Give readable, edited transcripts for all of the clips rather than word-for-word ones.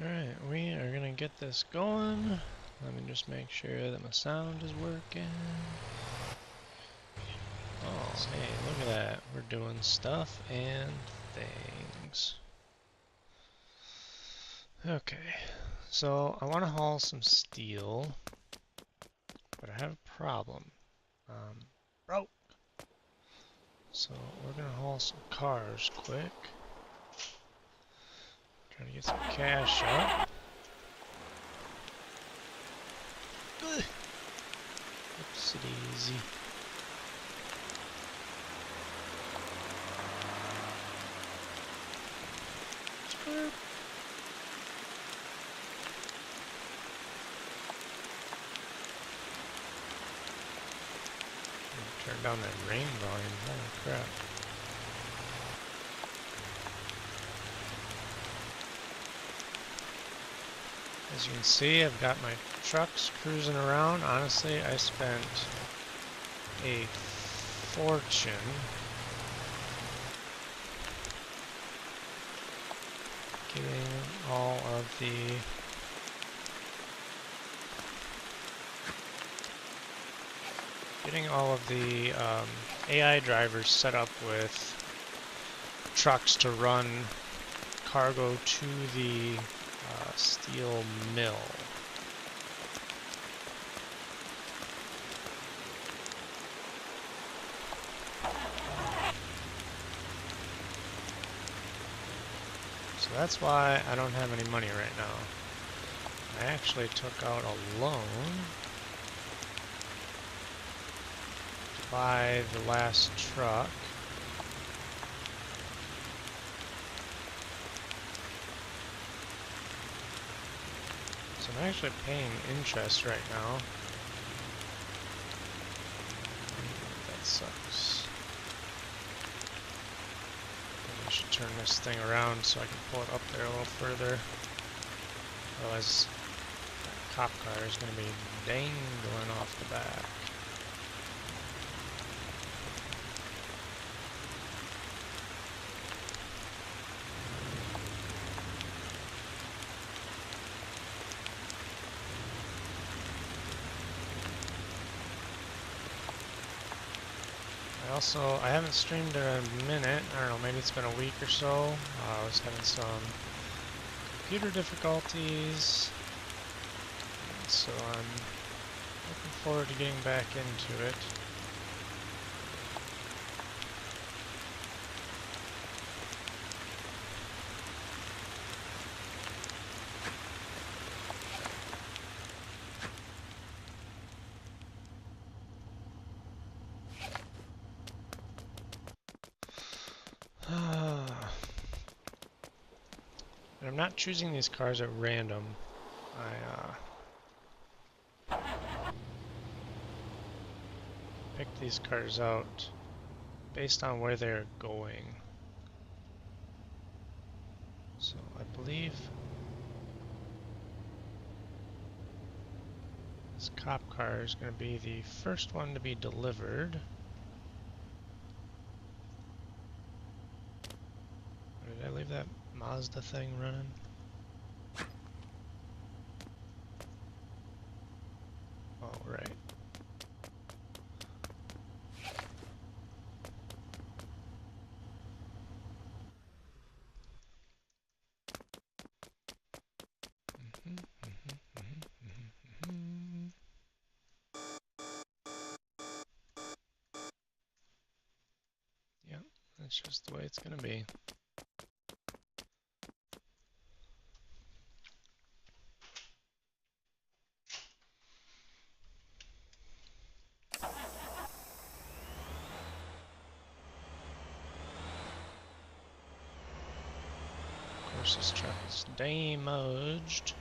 Alright, we are gonna get this going. Let me just make sure that my sound is working. Oh, hey, look at that. We're doing stuff and things. Okay, so I want to haul some steel, but I have a problem. Broke. So we're gonna haul some cars quick. Try to get some cash up. Oopsie daisy. Turn down that rain volume. Holy crap. As you can see, I've got my trucks cruising around. Honestly, I spent a fortune getting all of the AI drivers set up with trucks to run cargo to the steel mill. So that's why I don't have any money right now. I actually took out a loan to buy the last truck. So I'm actually paying interest right now. That sucks. Maybe I should turn this thing around so I can pull it up there a little further. Otherwise, that cop car is going to be dangling off the back. I haven't streamed in a minute. I don't know, maybe it's been a week or so. I was having some computer difficulties, so I'm looking forward to getting back into it. And I'm not choosing these cars at random. I picked these cars out based on where they're going. So I believe this cop car is going to be the first one to be delivered. Or did I leave that Mazda thing running? Oh, right. Yeah, that's just the way it's going to be. Of course, this truck is damaged.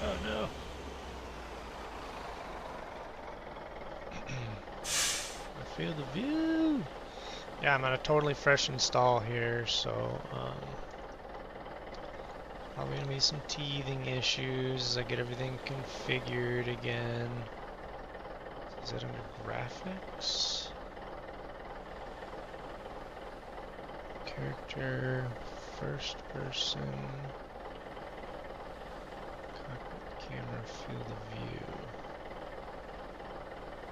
Oh no. I feel the view. Yeah, I'm on a totally fresh install here, so probably gonna be some teething issues as I get everything configured again. Is it under graphics? Character, first person. Camera field of view.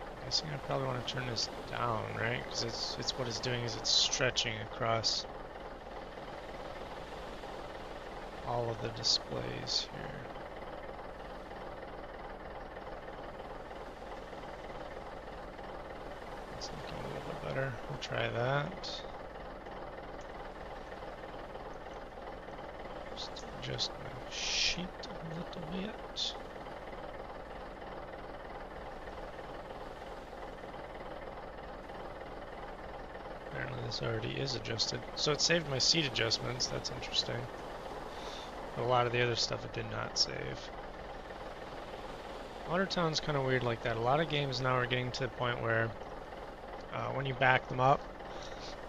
I'm guessing I probably want to turn this down, right? Because it's what it's doing is it's stretching across all of the displays here. It's looking a little bit better. We'll try that. Just adjust my sheet a little bit. Apparently this already is adjusted. So it saved my seat adjustments, that's interesting. But a lot of the other stuff it did not save. Motortown's kind of weird like that. A lot of games now are getting to the point where when you back them up,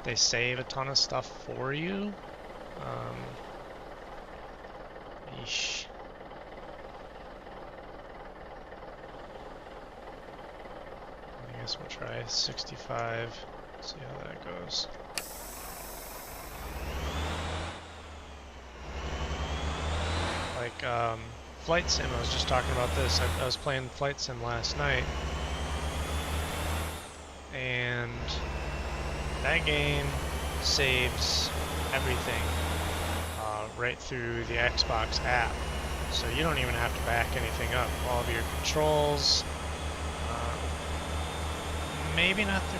they save a ton of stuff for you. Yeesh. I guess we'll try 65, see how that goes. Like Flight Sim, I was just talking about this. I was playing Flight Sim last night, and that game saves everything right through the Xbox app. So you don't even have to back anything up. All of your controls, maybe not the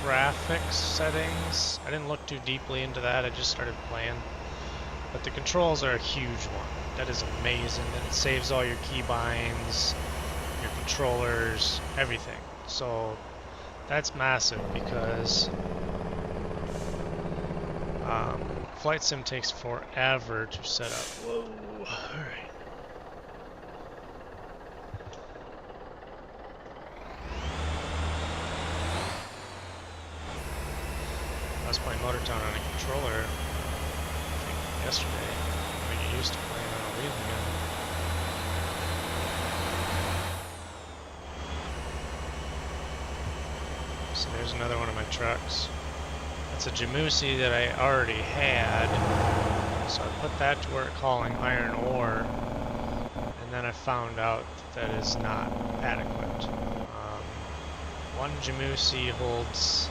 graphics settings. I didn't look too deeply into that. I just started playing. But the controls are a huge one. That is amazing. That it saves all your keybinds, your controllers, everything. So that's massive because Flight Sim takes forever to set up. Whoa, alright. I was playing Motortown on a controller, I think yesterday. I get used to playing on a wheel again. So there's another one of my trucks. It's a Jamusi that I already had, so I put that to work hauling iron ore, and then I found out that is not adequate. One Jamusi holds,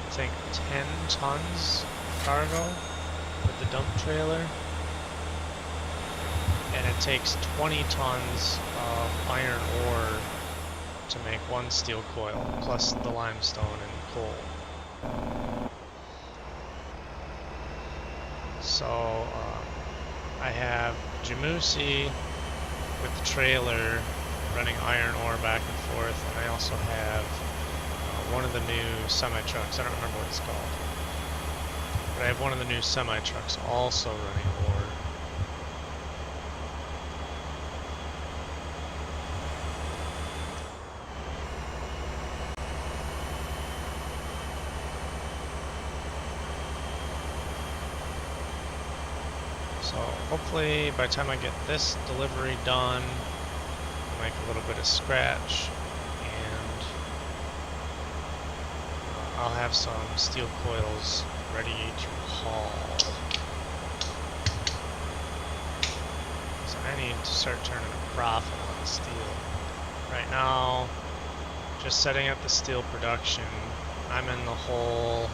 I think, 10 tons of cargo with the dump trailer, and it takes 20 tons of iron ore to make one steel coil, plus the limestone and coal. So I have Jamusi with the trailer running iron ore back and forth, and I also have one of the new semi-trucks. I don't remember what it's called, but I have one of the new semi-trucks also running ore. So hopefully by the time I get this delivery done, I'll make a little bit of scratch, and I'll have some steel coils ready to haul. So I need to start turning a profit on the steel. Right now, just setting up the steel production, I'm in the hole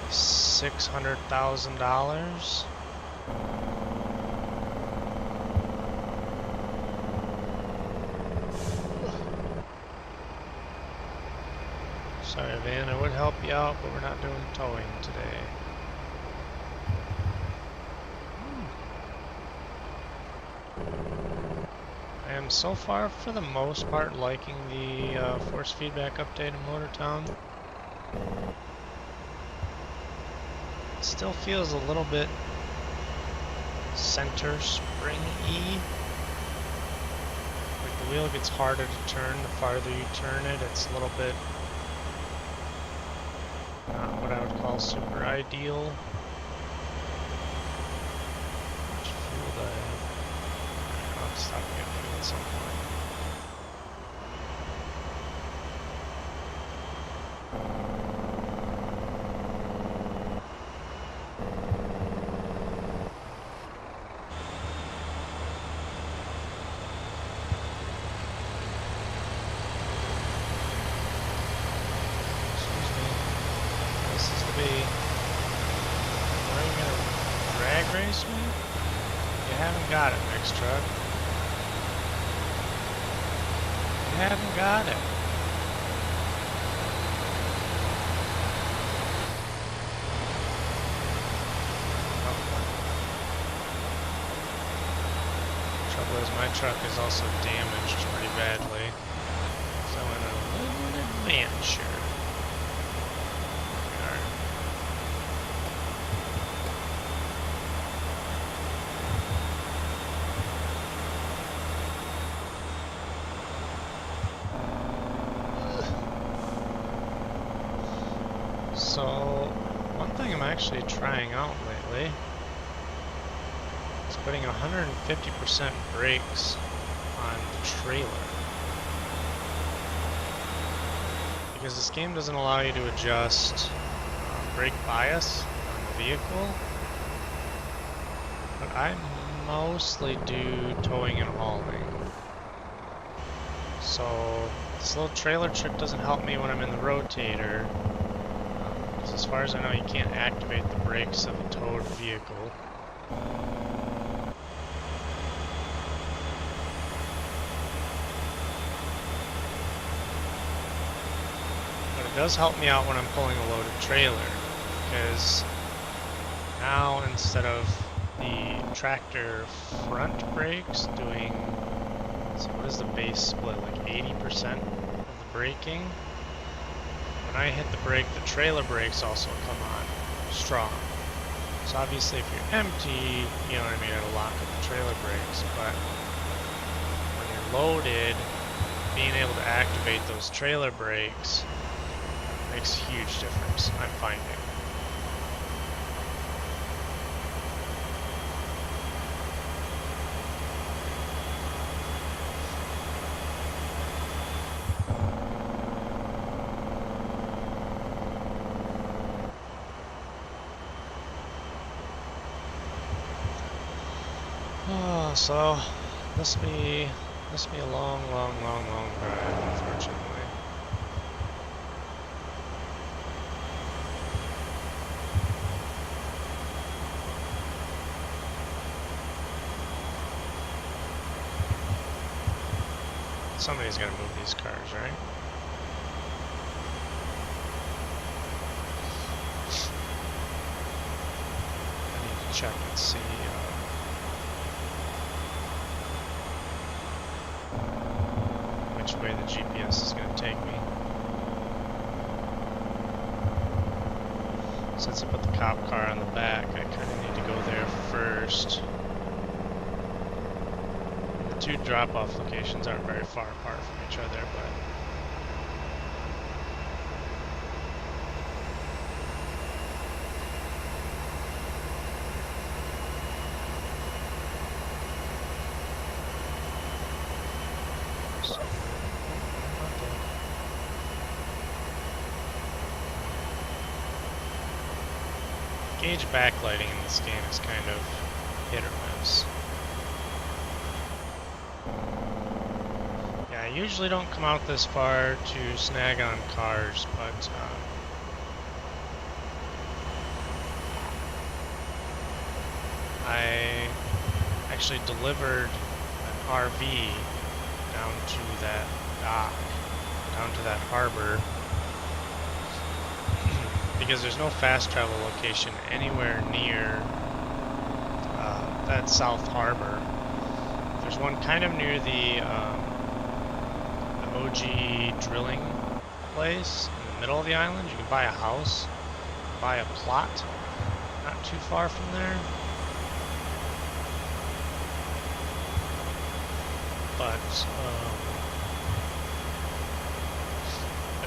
$600,000. Sorry, Van, I would help you out, but we're not doing towing today. I am so far, for the most part, liking the force feedback update in Motortown. Still feels a little bit center spring-y. Like the wheel gets harder to turn the farther you turn it. It's a little bit not what I would call super ideal. How much fuel do I have? I'll have to stop and get fuel at some point. be... Are you gonna drag race me? You haven't got it, mixed truck. You haven't got it. Trouble is, my truck is also damaged pretty badly. So I'm in a little adventure. So, one thing I'm actually trying out lately is putting 150% brakes on the trailer. Because this game doesn't allow you to adjust brake bias on the vehicle. But I mostly do towing and hauling. So, this little trailer trick doesn't help me when I'm in the rotator. As far as I know, you can't activate the brakes of a towed vehicle. But it does help me out when I'm pulling a loaded trailer, because now instead of the tractor front brakes doing, so what is the base split, like 80% of the braking? When I hit the brake, the trailer brakes also come on strong. So obviously if you're empty, you know what I mean, it'll lock up the trailer brakes, but when you're loaded, being able to activate those trailer brakes makes a huge difference, I'm finding. Oh, so this be a long drive, unfortunately. Somebody's gonna move these cars, right? I need to check and see. Which way the GPS is going to take me. Since I put the cop car on the back, I kind of need to go there first. The two drop-off locations aren't very far apart from each other, but gauge backlighting in this game is kind of hit or miss. Yeah, I usually don't come out this far to snag on cars, but I actually delivered an RV down to that dock, down to that harbor, because there's no fast travel location anywhere near that South Harbor. There's one kind of near the OG drilling place in the middle of the island. You can buy a house, buy a plot, not too far from there. But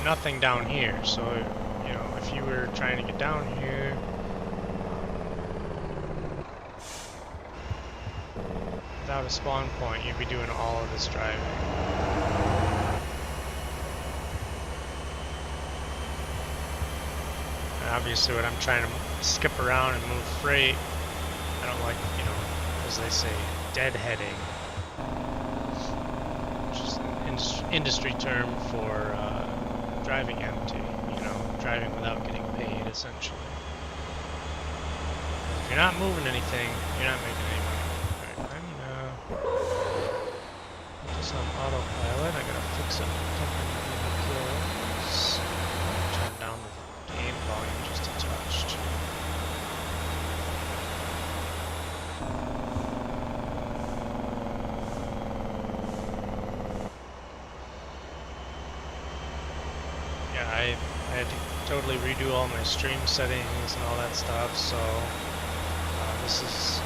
nothing down here. So, you know, if you were trying to get down here, without a spawn point, you'd be doing all of this driving. And obviously when I'm trying to skip around and move freight, I don't like, you know, as they say, deadheading, which is an industry term for driving empty, you know, driving without getting paid, essentially. If you're not moving anything, you're not making any money. Alright, I'm gonna put this on autopilot. I gotta fix up a couple of vehicles. Turn down the game volume just a touch. Yeah, I had to totally redo all my stream settings and all that stuff, so this is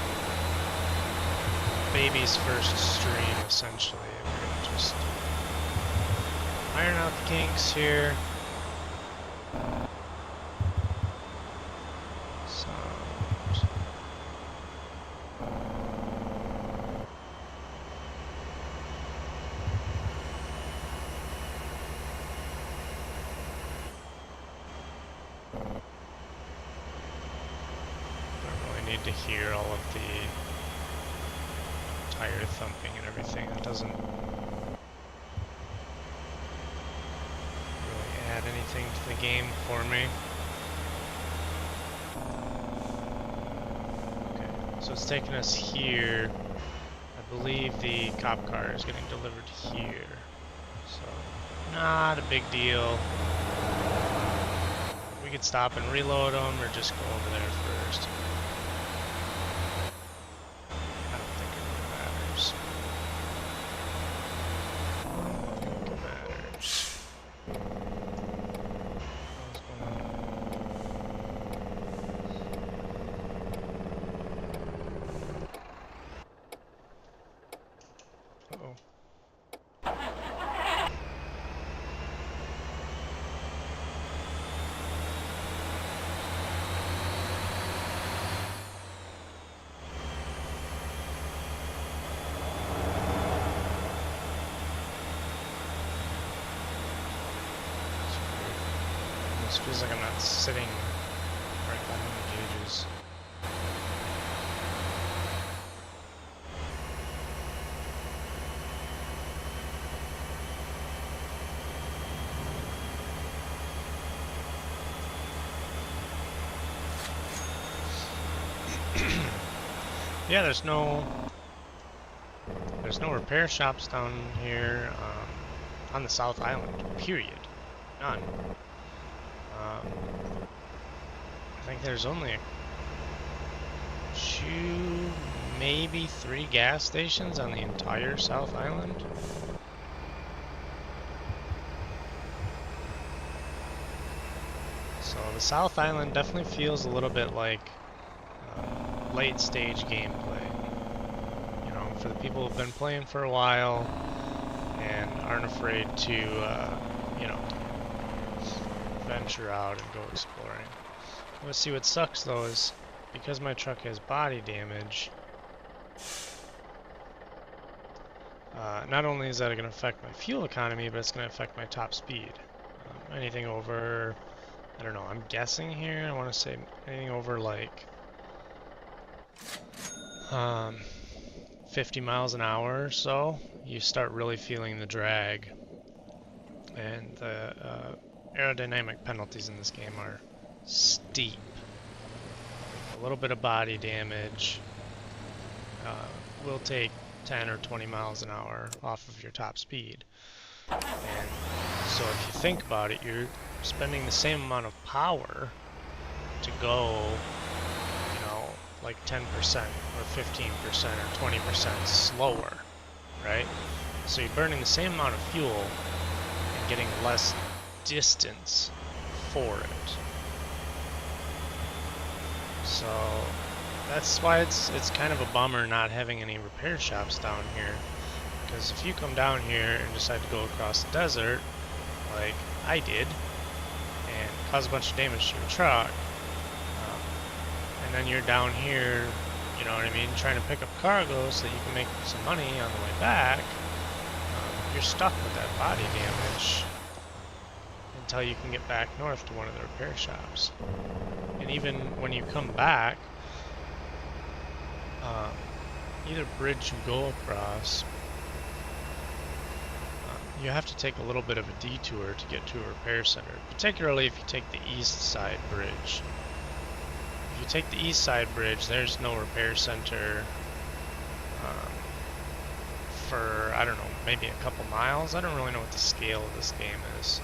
baby's first stream, essentially. We're gonna just iron out the kinks here. To hear all of the tire thumping and everything. It doesn't really add anything to the game for me. Okay, so it's taking us here. I believe the cop car is getting delivered here. So, not a big deal. We could stop and reload them or just go over there first. It feels like I'm not sitting right behind the gauges. Yeah, there's no repair shops down here on the South Island, period. None. I think there's only 2, maybe 3 gas stations on the entire South Island. So the South Island definitely feels a little bit like late stage gameplay. You know, for the people who've been playing for a while and aren't afraid to, you know, venture out and go exploring. Let's see, what sucks though is because my truck has body damage, not only is that going to affect my fuel economy, but it's going to affect my top speed. Anything over, I don't know, I'm guessing here, I want to say anything over like 50 miles an hour or so, you start really feeling the drag. And the aerodynamic penalties in this game are steep. A little bit of body damage will take 10 or 20 miles an hour off of your top speed. And so if you think about it, you're spending the same amount of power to go, you know, like 10% or 15% or 20% slower, right? So you're burning the same amount of fuel and getting less distance for it. So that's why it's kind of a bummer not having any repair shops down here, because if you come down here and decide to go across the desert like I did and cause a bunch of damage to your truck, and then you're down here, you know what I mean, trying to pick up cargo so that you can make some money on the way back, you're stuck with that body damage until you can get back north to one of the repair shops. And even when you come back, either bridge you go across, you have to take a little bit of a detour to get to a repair center, particularly if you take the east side bridge. If you take the east side bridge, there's no repair center for, I don't know, maybe a couple miles. I don't really know what the scale of this game is.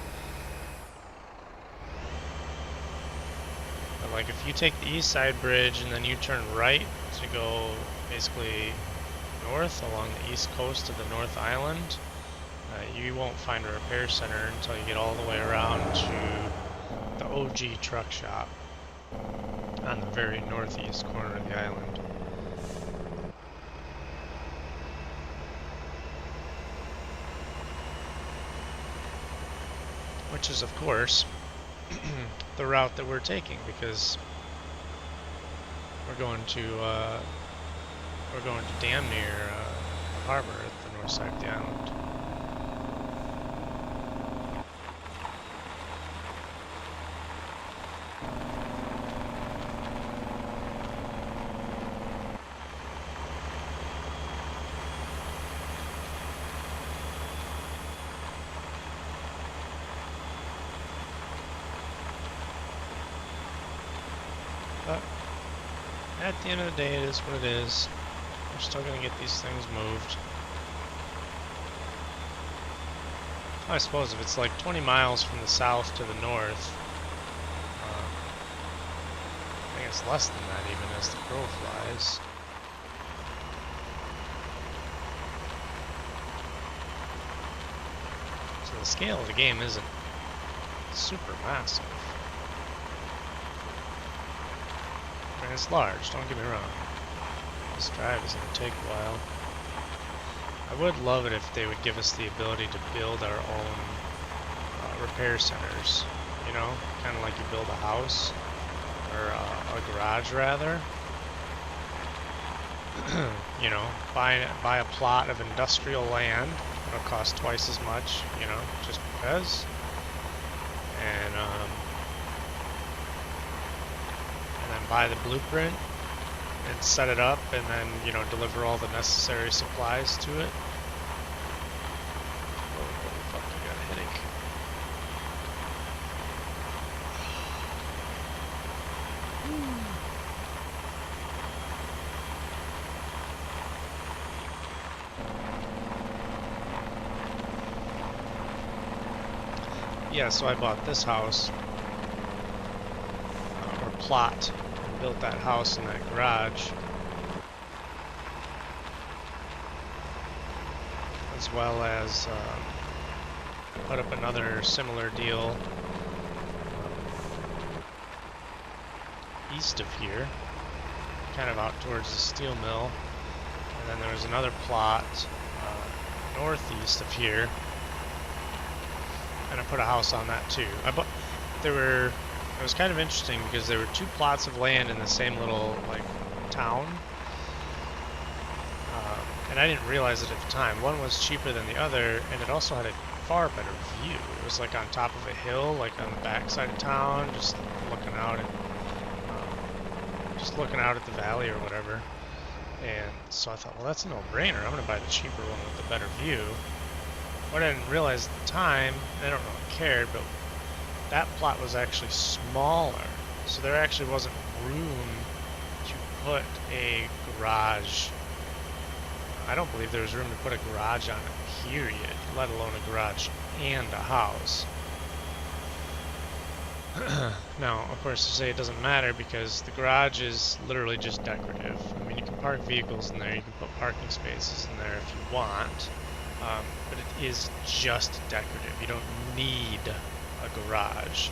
But like if you take the east side bridge and then you turn right to go basically north along the east coast of the North Island, you won't find a repair center until you get all the way around to the OG truck shop on the very northeast corner of the island. Which is, of course, the route that we're taking, because we're going to damn near the harbor at the north side of the island. But at the end of the day, it is what it is. We're still going to get these things moved. I suppose if it's like 20 miles from the south to the north, I think it's less than that even as the crow flies. So the scale of the game isn't super massive. And it's large, don't get me wrong. This drive is going to take a while. I would love it if they would give us the ability to build our own repair centers. You know, kind of like you build a house, or a garage rather. You know, buy a plot of industrial land. It'll cost twice as much, you know, just because. And then buy the blueprint and set it up, and then, you know, deliver all the necessary supplies to it. Oh, fuck, I got a headache. Yeah, so I bought this house, or plot, and built that house in that garage, as well as put up another similar deal east of here, kind of out towards the steel mill, and then there was another plot northeast of here. And I put a house on that too. It was kind of interesting because there were two plots of land in the same little like town, and I didn't realize it at the time. One was cheaper than the other, and it also had a far better view. It was like on top of a hill, like on the backside of town, just looking out at the valley or whatever. And so I thought, well, that's a no-brainer. I'm gonna buy the cheaper one with the better view. What I didn't realize at the time, and I don't really care, but that plot was actually smaller. So there actually wasn't room to put a garage. I don't believe there was room to put a garage on it, period, let alone a garage and a house. Now, of course, to say it doesn't matter because the garage is literally just decorative. I mean, you can park vehicles in there, you can put parking spaces in there if you want. But it is just decorative. You don't need a garage.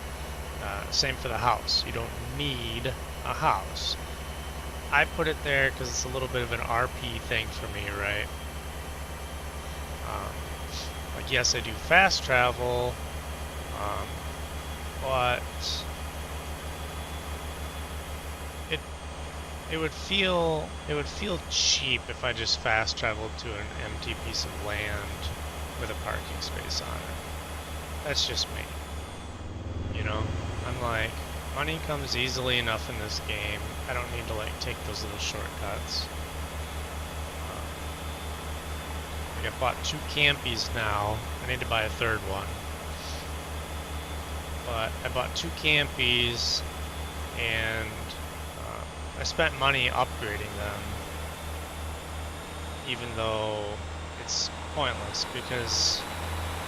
Same for the house. You don't need a house. I put it there because it's a little bit of an RP thing for me, right? Like, yes, I do fast travel, but it would feel cheap if I just fast traveled to an empty piece of land with a parking space on it. That's just me. You know, I'm like, money comes easily enough in this game. I don't need to like take those little shortcuts. Like, I bought 2 campies now. I need to buy a third one. But I bought 2 campies, and I spent money upgrading them, even though it's pointless because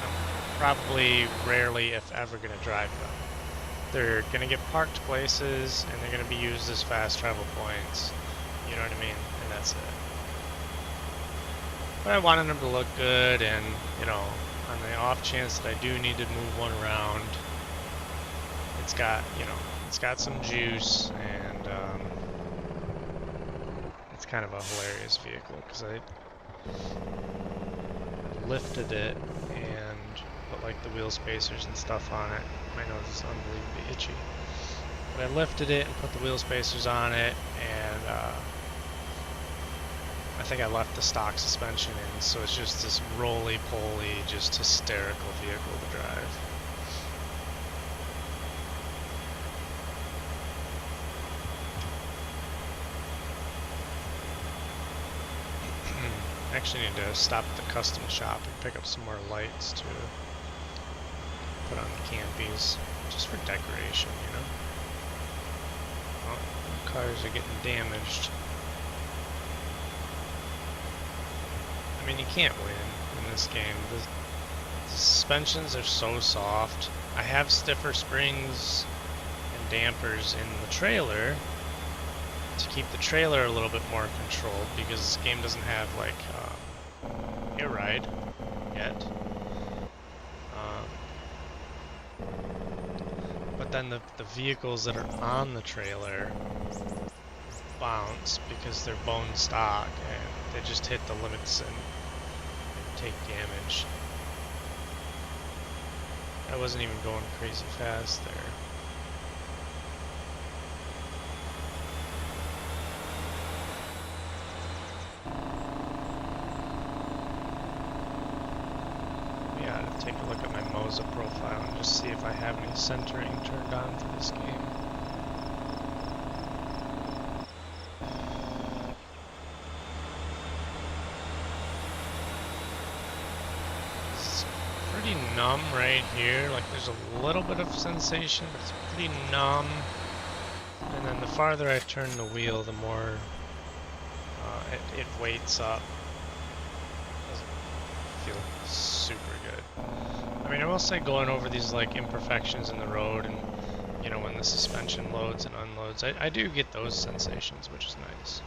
I'm probably rarely, if ever, going to drive them. They're going to get parked places, and they're going to be used as fast travel points. You know what I mean? And that's it. But I wanted them to look good, and, you know, on the off chance that I do need to move one around, it's got, you know, it's got some juice, and it's kind of a hilarious vehicle because I lifted it and put like the wheel spacers and stuff on it. My nose is unbelievably itchy. But I lifted it and put the wheel spacers on it, and I think I left the stock suspension in, so it's just this roly-poly, just hysterical vehicle to drive. I actually need to stop at the custom shop and pick up some more lights to put on the campies, just for decoration, you know? Oh, cars are getting damaged. I mean, you can't win in this game. The suspensions are so soft. I have stiffer springs and dampers in the trailer to keep the trailer a little bit more controlled, because this game doesn't have like air ride yet. But then the vehicles that are on the trailer bounce because they're bone stock, and they just hit the limits and take damage. I wasn't even going crazy fast there. Take a look at my Moza profile and just see if I have any centering turned on for this game. It's pretty numb right here, like there's a little bit of sensation, but it's pretty numb. And then the farther I turn the wheel, the more it weights up. Doesn't feel super good. I mean, I will say, going over these like imperfections in the road, and you know, when the suspension loads and unloads, I do get those sensations, which is nice.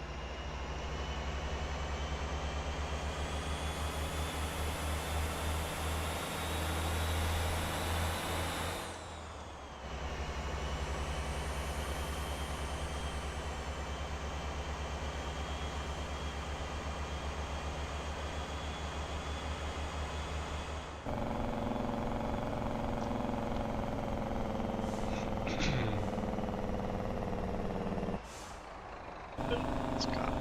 Let's go.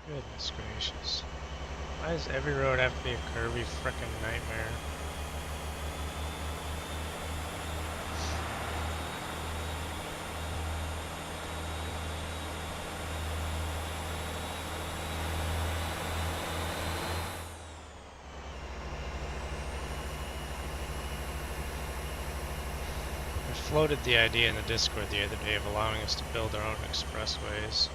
Goodness gracious. Why does every road have to be a curvy frickin' nightmare? I floated the idea in the Discord the other day of allowing us to build our own expressways.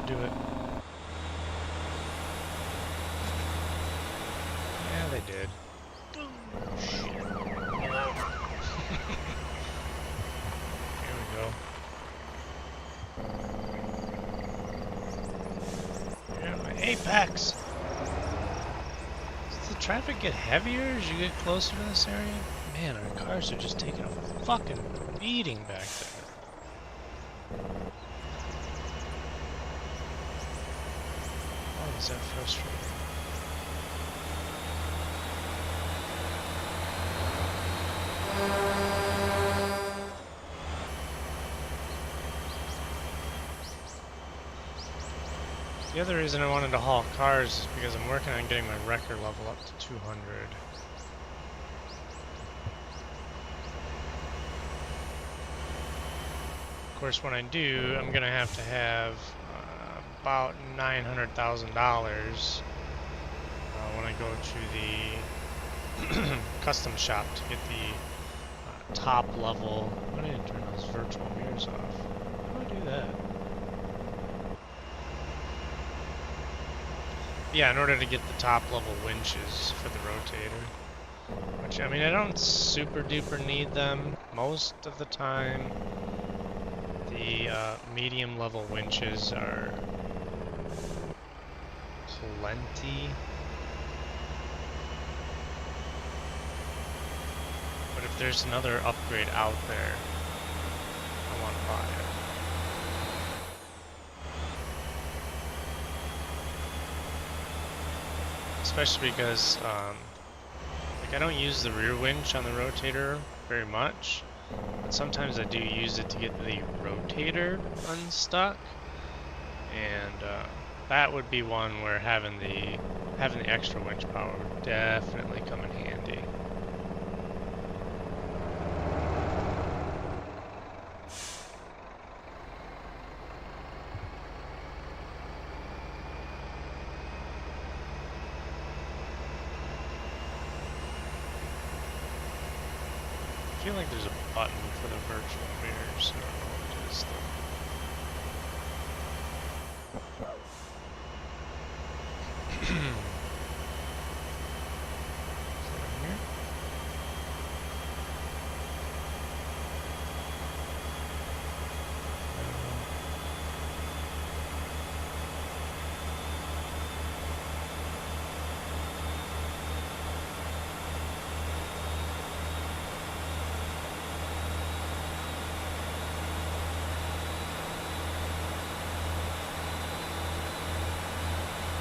do it. Yeah, they did. Shit. Here we go. Yeah, my apex! Does the traffic get heavier as you get closer to this area? Man, our cars are just taking a fucking beating back there. Oh, is that frustrating? The other reason I wanted to haul cars is because I'm working on getting my wrecker level up to 200. Of course, when I do, I'm gonna have to have about $900,000 when I go to the custom shop to get the top level. Why did I turn those virtual mirrors off? How do I do that? Yeah, in order to get the top level winches for the rotator. Which, I mean, I don't super duper need them most of the time. The medium level winches are plenty. But if there's another upgrade out there, I want to buy it. Especially because like I don't use the rear winch on the rotator very much, but sometimes I do use it to get the rotator unstuck, and that would be one where having the extra winch power would definitely come in handy. I feel like there's a button for the virtual mirrors. I don't know what it is though. Is that in here?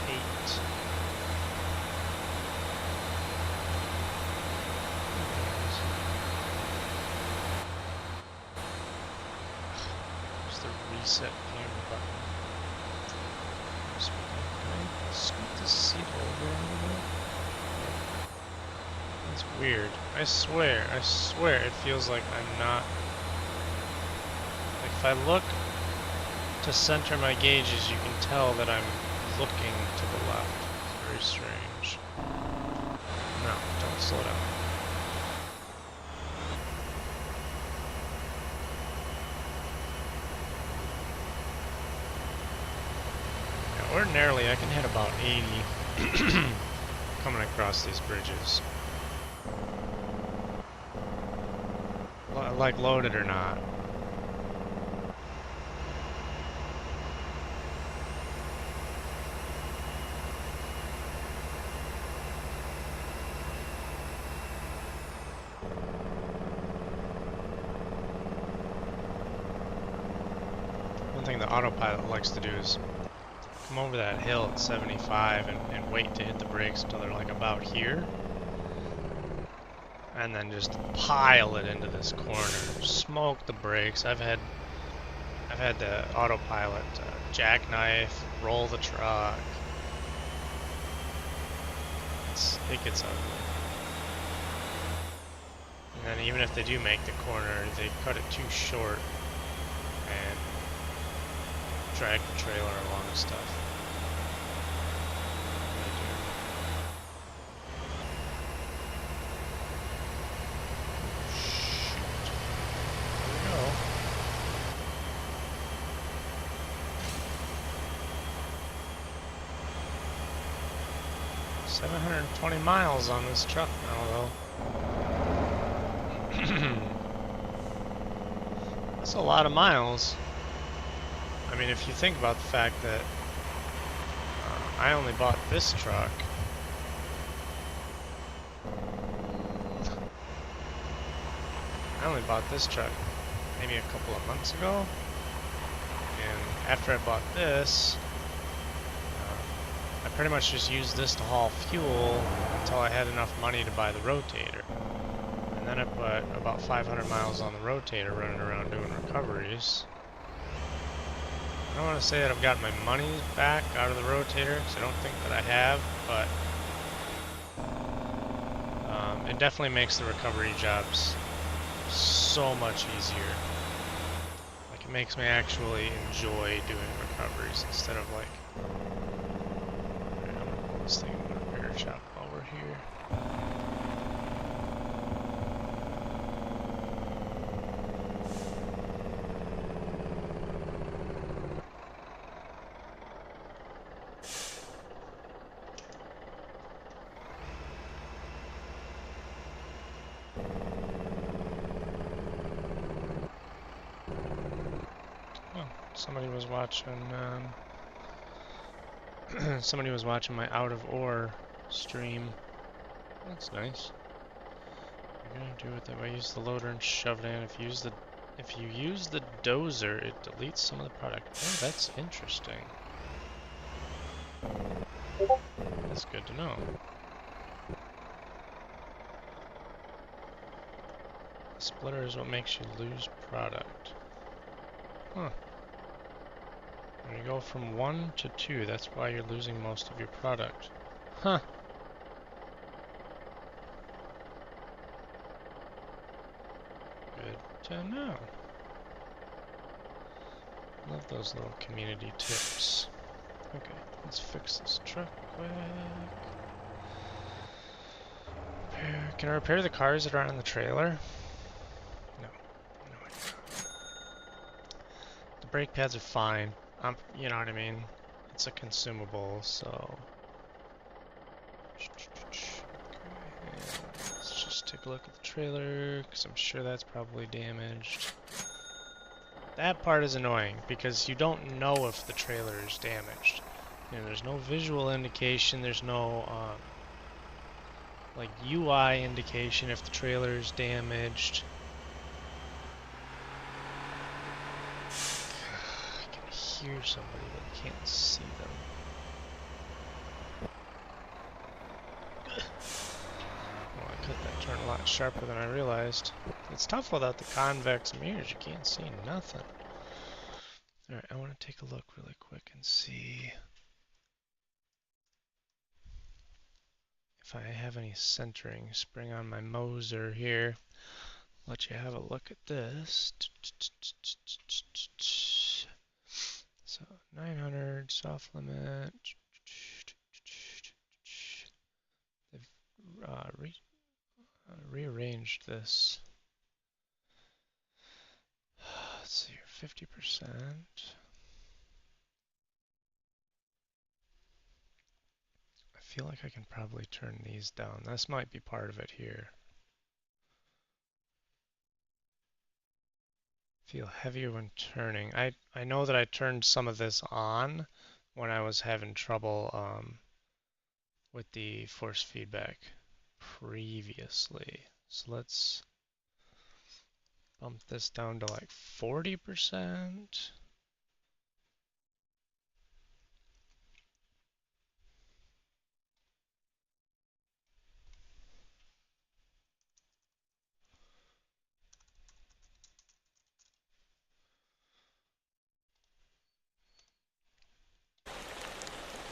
8. There's the reset camera button. Can I scoot this seat over a little bit? That's weird. I swear it feels like I'm not... Like if I look to center my gauges, you can tell that I'm looking to the left. It's very strange. No, don't slow down. Now, ordinarily, I can hit about 80 coming across these bridges. Like loaded or not. One thing the autopilot likes to do is come over that hill at 75 and wait to hit the brakes until they're like about here. And then just pile it into this corner. Smoke the brakes. I've had the autopilot jackknife, roll the truck. It gets ugly. And then even if they do make the corner, they cut it too short and drag the trailer along and stuff. 720 miles on this truck now, though. That's a lot of miles. I mean, if you think about the fact that I only bought this truck maybe a couple of months ago, and after I bought this, I pretty much just used this to haul fuel until I had enough money to buy the rotator. And then I put about 500 miles on the rotator running around doing recoveries. I don't want to say that I've got my money back out of the rotator, because I don't think that I have, but it definitely makes the recovery jobs so much easier. Like, it makes me actually enjoy doing recoveries instead of like, alright, I'm gonna pull this thing in the repair shop while we're here. Somebody was watching. Somebody was watching my out of ore stream. That's nice. You're gonna do it that way. Use the loader and shove it in. If you use the dozer, it deletes some of the product. Oh, that's interesting. That's good to know. The splitter is what makes you lose product. Huh. When you go from 1 to 2, that's why you're losing most of your product. Huh. Good to know. Love those little community tips. Okay, let's fix this truck quick. Repair. Can I repair the cars that are on the trailer? No. No, I can't. The brake pads are fine. You know what I mean? It's a consumable, so... Okay, and let's just take a look at the trailer, because I'm sure that's probably damaged. That part is annoying, because you don't know if the trailer is damaged. You know, there's no visual indication, there's no, like, UI indication if the trailer is damaged. I can hear somebody, but I can't see them. Oh, I cut that turn a lot sharper than I realized. It's tough without the convex mirrors, you can't see nothing. Alright, I want to take a look really quick and see if I have any centering. Spring on my Moser here. Let you have a look at this. So 900 soft limit. They've rearranged this. Let's see here, 50%. I feel like I can probably turn these down. This might be part of it here. Feel heavier when turning. I know that I turned some of this on when I was having trouble with the force feedback previously. So let's bump this down to like 40%.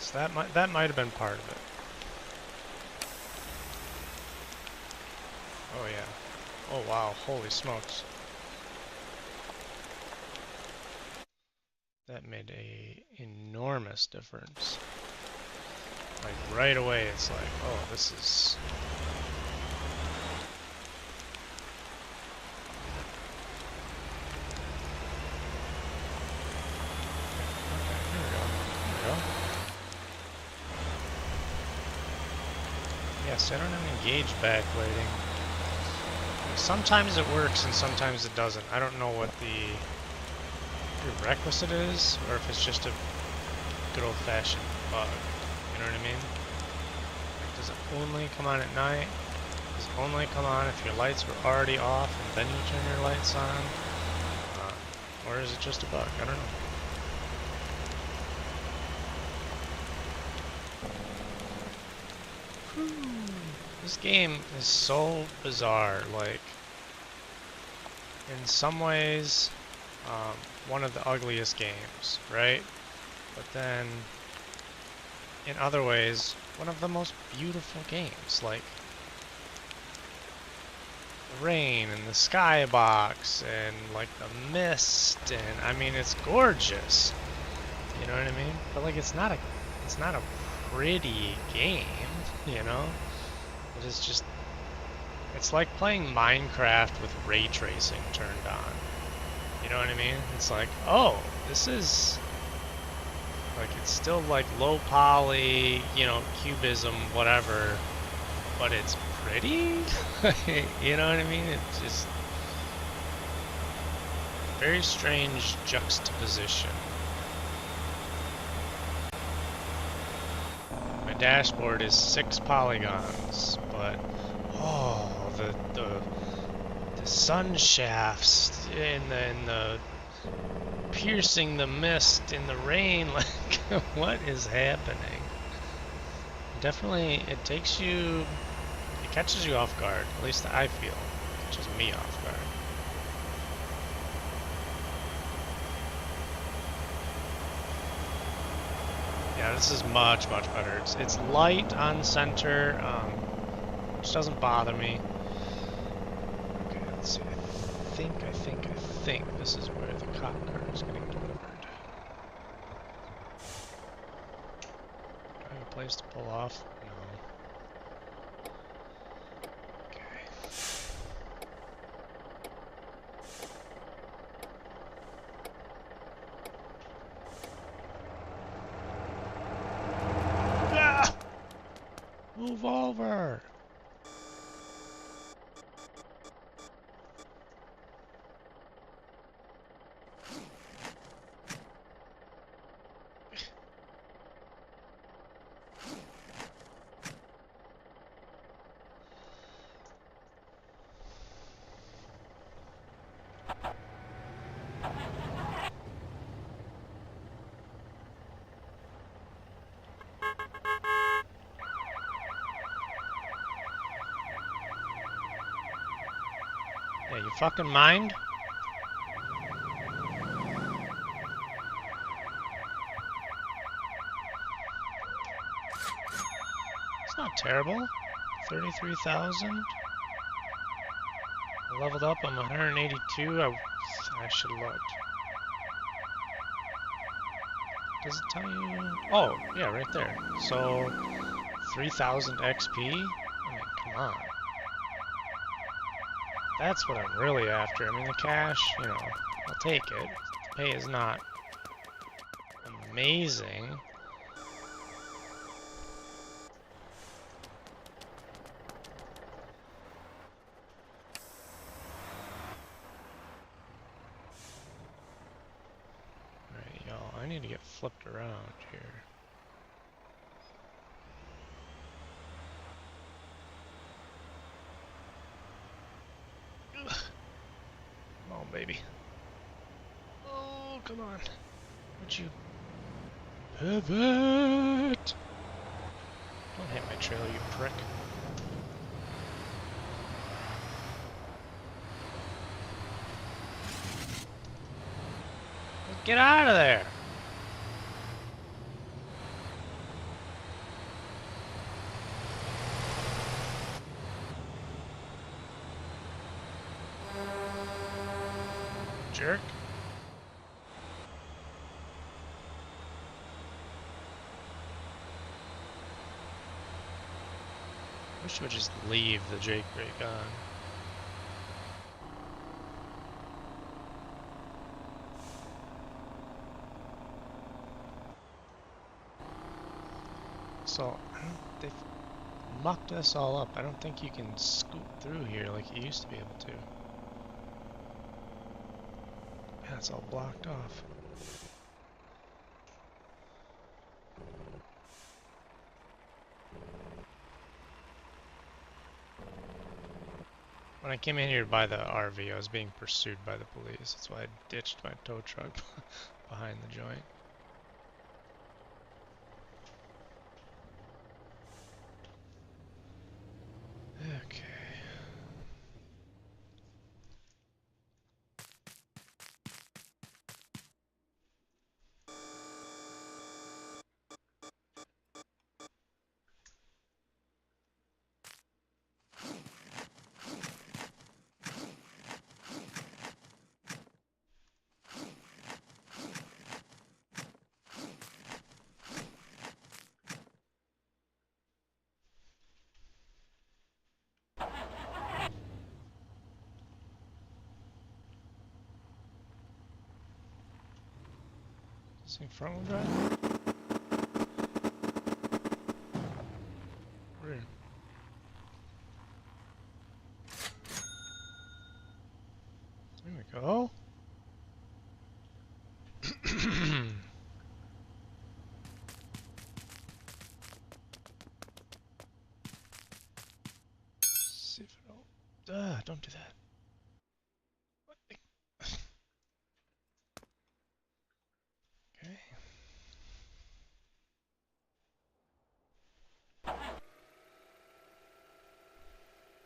So that might have been part of it. Oh yeah. Oh wow, holy smokes. That made a enormous difference. Like right away it's like, oh, this is... Okay, here we go. There we go. Yes, I don't have engage backlighting. Sometimes it works and sometimes it doesn't. I don't know what the prerequisite is, or if it's just a good old-fashioned bug. You know what I mean? Like, does it only come on at night? Does it only come on if your lights were already off and then you turn your lights on? Or is it just a bug? I don't know. This game is so bizarre. Like, in some ways, one of the ugliest games, right? But then, in other ways, one of the most beautiful games. Like, the rain and the skybox and like the mist, and I mean, it's gorgeous. You know what I mean? But like, it's not a pretty game. You know? It is just, it's like playing Minecraft with ray tracing turned on. You know what I mean? It's like, oh, this is, like, it's still like low poly, you know, cubism, whatever, but it's pretty? You know what I mean? It's just very strange juxtaposition. My dashboard is 6 polygons, but oh, the sun shafts in the piercing the mist in the rain, like what is happening? Definitely, it takes you, it catches you off guard. At least I feel it catches me off guard. Yeah, this is much better. It's light on center, which doesn't bother me. Okay, let's see. I think this is where the cop car is getting delivered. Do I have a place to pull off? No. Okay. Ah! Move over! Yeah, you fucking mind? It's not terrible. 33,000. I leveled up, I'm 182. I should have looked. Does it tell you? Oh, yeah, right there. So, 3,000 XP? I mean, come on. That's what I'm really after. I mean, the cash, you know, I'll take it. The pay is not amazing. Alright, y'all, I need to get flipped around here. Ugh. Come on, baby. Oh, come on. Would you pivot? Don't hit my trail, you prick. Get out of there! Jerk. Wish you would just leave the Jake brake on. So, mucked us all up. I don't think you can scoot through here like you used to be able to. Yeah, it's all blocked off. When I came in here to buy the RV, I was being pursued by the police. That's why I ditched my tow truck behind the joint. Okay. Is it front wheel drive? Rear. There we go. See if it'll. Don't do that. Okay.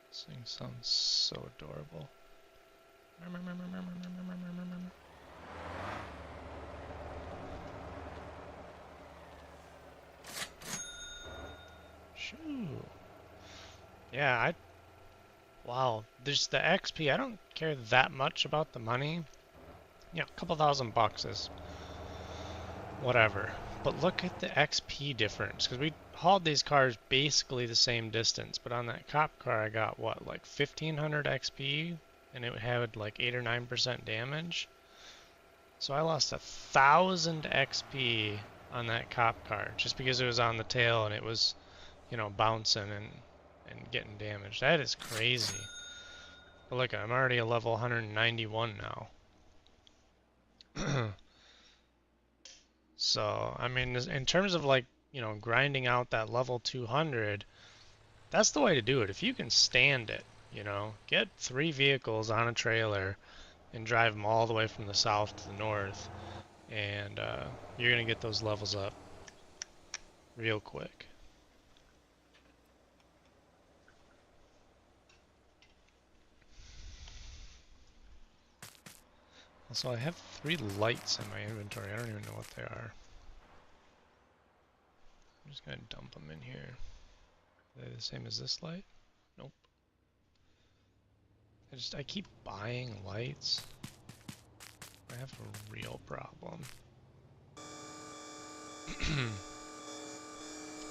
This thing sounds so adorable. Shoo. Yeah, wow. There's the XP. I don't care that much about the money. You know, a couple $1,000 is whatever. But look at the XP difference, because we hauled these cars basically the same distance, but on that cop car I got, what, like 1,500 XP, and it had like 8 or 9% damage. So I lost 1,000 XP on that cop car, just because it was on the tail and it was, you know, bouncing and getting damaged. That is crazy. But look, I'm already a level 191 now. So, I mean, in terms of like, you know, grinding out that level 200, that's the way to do it. If you can stand it, you know, get 3 vehicles on a trailer and drive them all the way from the south to the north, and you're going to get those levels up real quick. Also, I have 3 lights in my inventory. I don't even know what they are. I'm just going to dump them in here. Are they the same as this light? Nope. I keep buying lights. I have a real problem.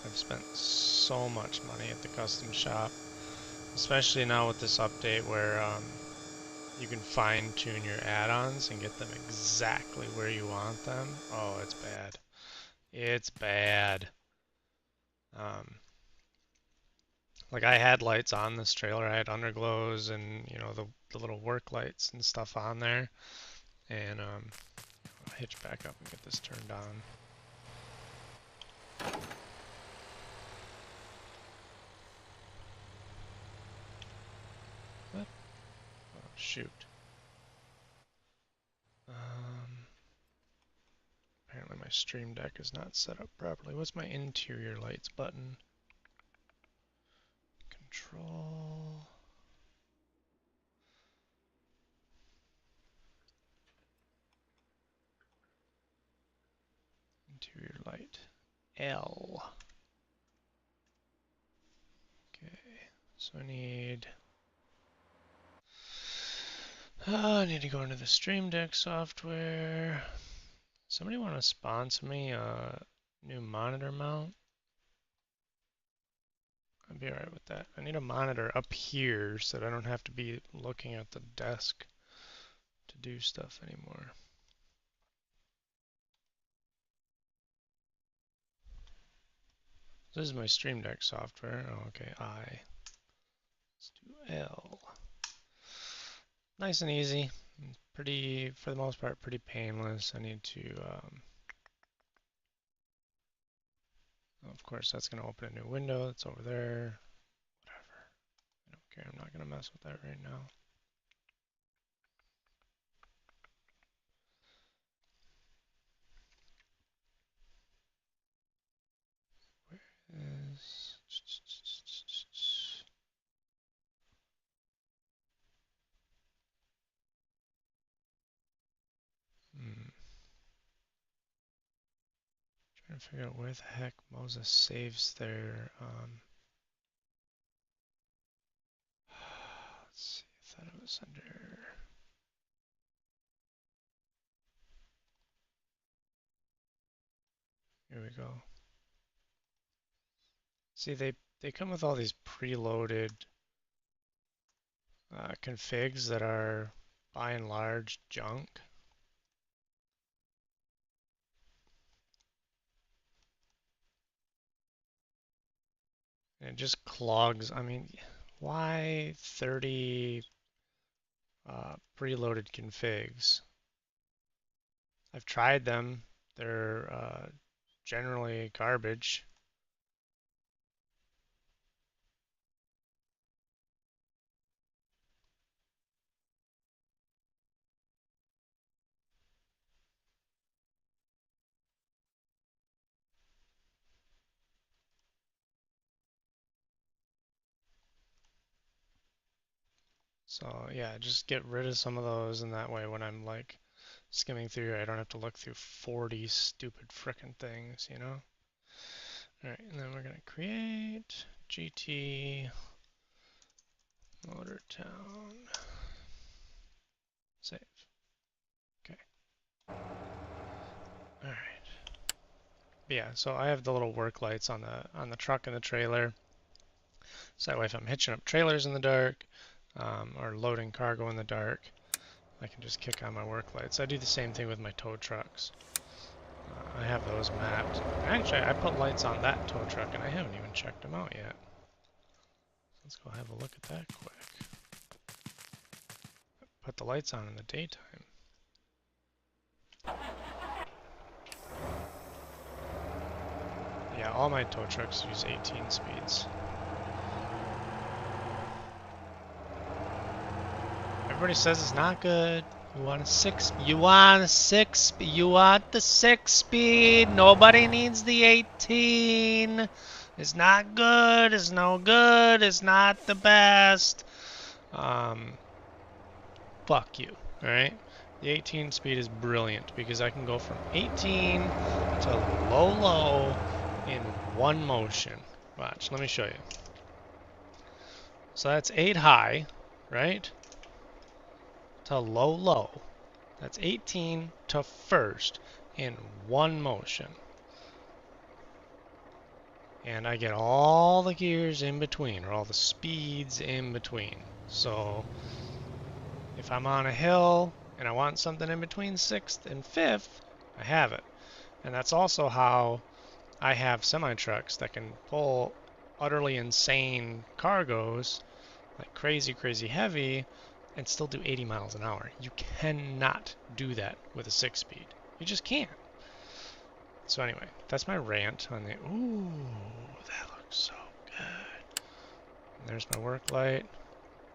I've spent so much money at the custom shop, especially now with this update where you can fine tune your add-ons and get them exactly where you want them. Oh, it's bad. It's bad. Like I had lights on this trailer. I had underglows and you know the little work lights and stuff on there. And I'll hitch back up and get this turned on. What? Oh, shoot. Apparently my Stream Deck is not set up properly. What's my interior lights button? Control. Interior light. L. Okay. So I need to go into the Stream Deck software. Somebody want to sponsor me a new monitor mount? I'd be alright with that. I need a monitor up here so that I don't have to be looking at the desk to do stuff anymore. This is my Stream Deck software. Oh, okay, I. Let's do L. Nice and easy. Pretty, for the most part, pretty painless. I need to, of course, that's going to open a new window. That's over there. Whatever. I don't care. I'm not going to mess with that right now. Where is... Trying to figure out where the heck Moses saves their, let's see, I thought it was under... Here we go. See, they come with all these preloaded configs that are, by and large, junk. And it just clogs. I mean, why 30 preloaded configs? I've tried them. They're generally garbage. So yeah, just get rid of some of those, and that way when I'm like skimming through here, I don't have to look through 40 stupid frickin' things, you know? Alright, and then we're gonna create GT Motortown. Save. Okay. Alright. Yeah, so I have the little work lights on the truck and the trailer. So that way if I'm hitching up trailers in the dark, or loading cargo in the dark, I can just kick on my work lights. I do the same thing with my tow trucks. I have those mapped. Actually, I put lights on that tow truck and I haven't even checked them out yet. Let's go have a look at that quick. Put the lights on in the daytime. Yeah, all my tow trucks use 18 speeds. Everybody says it's not good. You want a 6. You want a 6. You want the 6 speed. Nobody needs the 18. It's not good. It's no good. It's not the best. Fuck you. All right. The 18 speed is brilliant because I can go from 18 to low in one motion. Watch. Let me show you. So that's 8 high, right? To low. That's 18 to first in one motion. And I get all the gears in between, or all the speeds in between. So if I'm on a hill and I want something in between 6th and 5th, I have it. And that's also how I have semi-trucks that can pull utterly insane cargoes, like crazy heavy, and still do 80 miles an hour. You cannot do that with a 6-speed. You just can't. So anyway, that's my rant on the... Ooh, that looks so good. And there's my work light.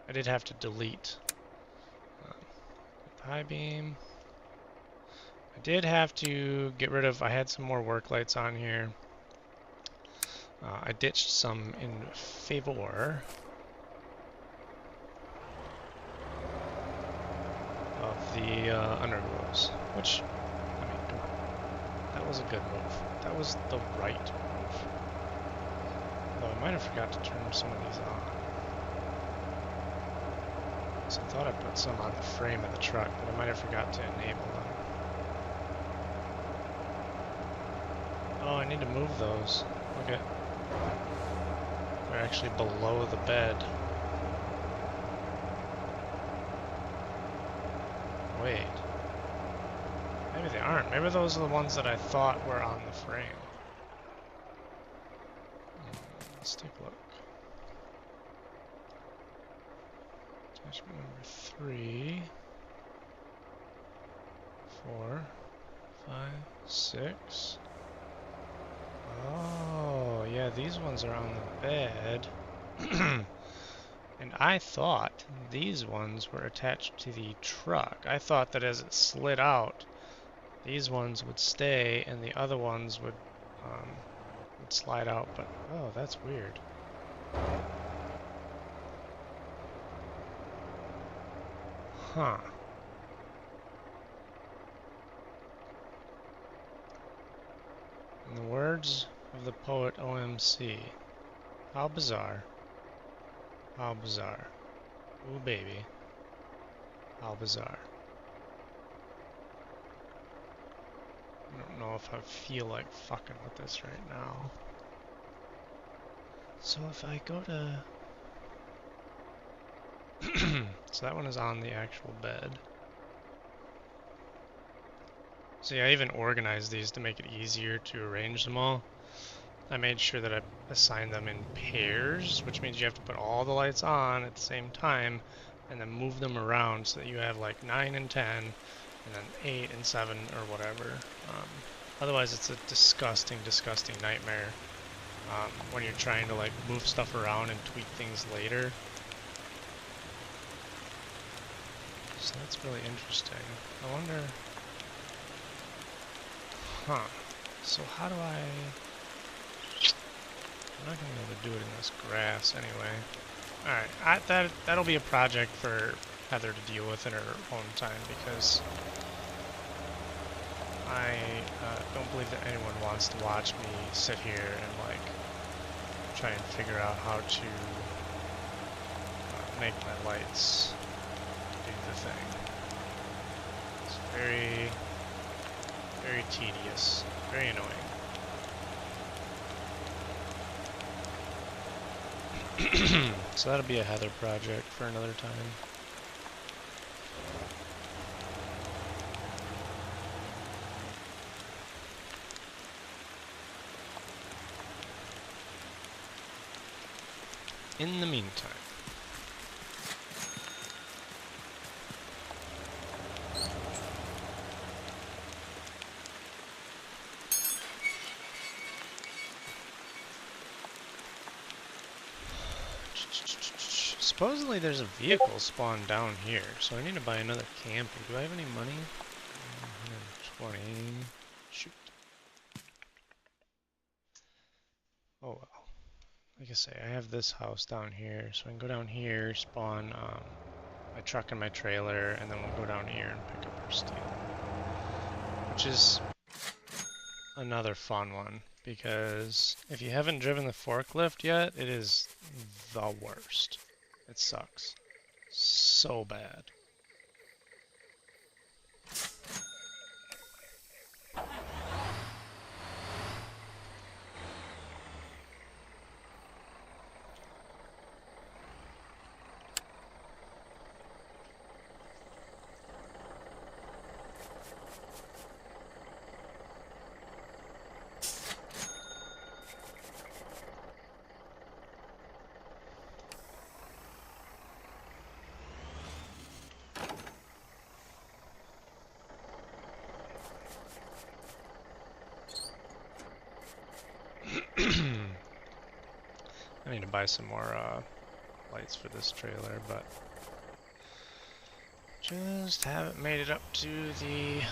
I did have to delete high beam. I did have to get rid of... I had some more work lights on here. I ditched some in favor of the underglows, which, I mean, come on. That was a good move. That was the right move. Though I might have forgot to turn some of these on. So I thought I put some on the frame of the truck, but I might have forgot to enable them. Oh, I need to move those. Look at... They're actually below the bed. Wait. Maybe they aren't. Maybe those are the ones that I thought were on the frame. Let's take a look. Attachment number 3, 4, 5, 6. Oh, yeah, these ones are on the bed. And I thought these ones were attached to the truck. I thought that as it slid out, these ones would stay and the other ones would slide out, but oh, that's weird. Huh. In the words of the poet OMC, how bizarre. How bizarre. Ooh, baby. How bizarre. I don't know if I feel like fucking with this right now. So if I go to... So that one is on the actual bed. See, I even organized these to make it easier to arrange them all. I made sure that I assigned them in pairs, which means you have to put all the lights on at the same time and then move them around so that you have like 9 and 10 and then 8 and 7 or whatever. Otherwise it's a disgusting, disgusting nightmare when you're trying to like move stuff around and tweak things later. So that's really interesting. I wonder... Huh. So how do I... I'm not going to be able to do it in this grass anyway. Alright, that'll be a project for Heather to deal with in her own time, because I don't believe that anyone wants to watch me sit here and like try and figure out how to make my lights do the thing. It's very, very tedious, very annoying. So that'll be a Heather project for another time. In the meantime, supposedly there's a vehicle spawned down here, so I need to buy another camper. Do I have any money? 120. Shoot. Oh well. Like I say, I have this house down here, so I can go down here, spawn my truck and my trailer, and then we'll go down here and pick up our steel. Which is another fun one, because if you haven't driven the forklift yet, it is the worst. It sucks. So bad. I need to buy some more lights for this trailer, but just haven't made it up to the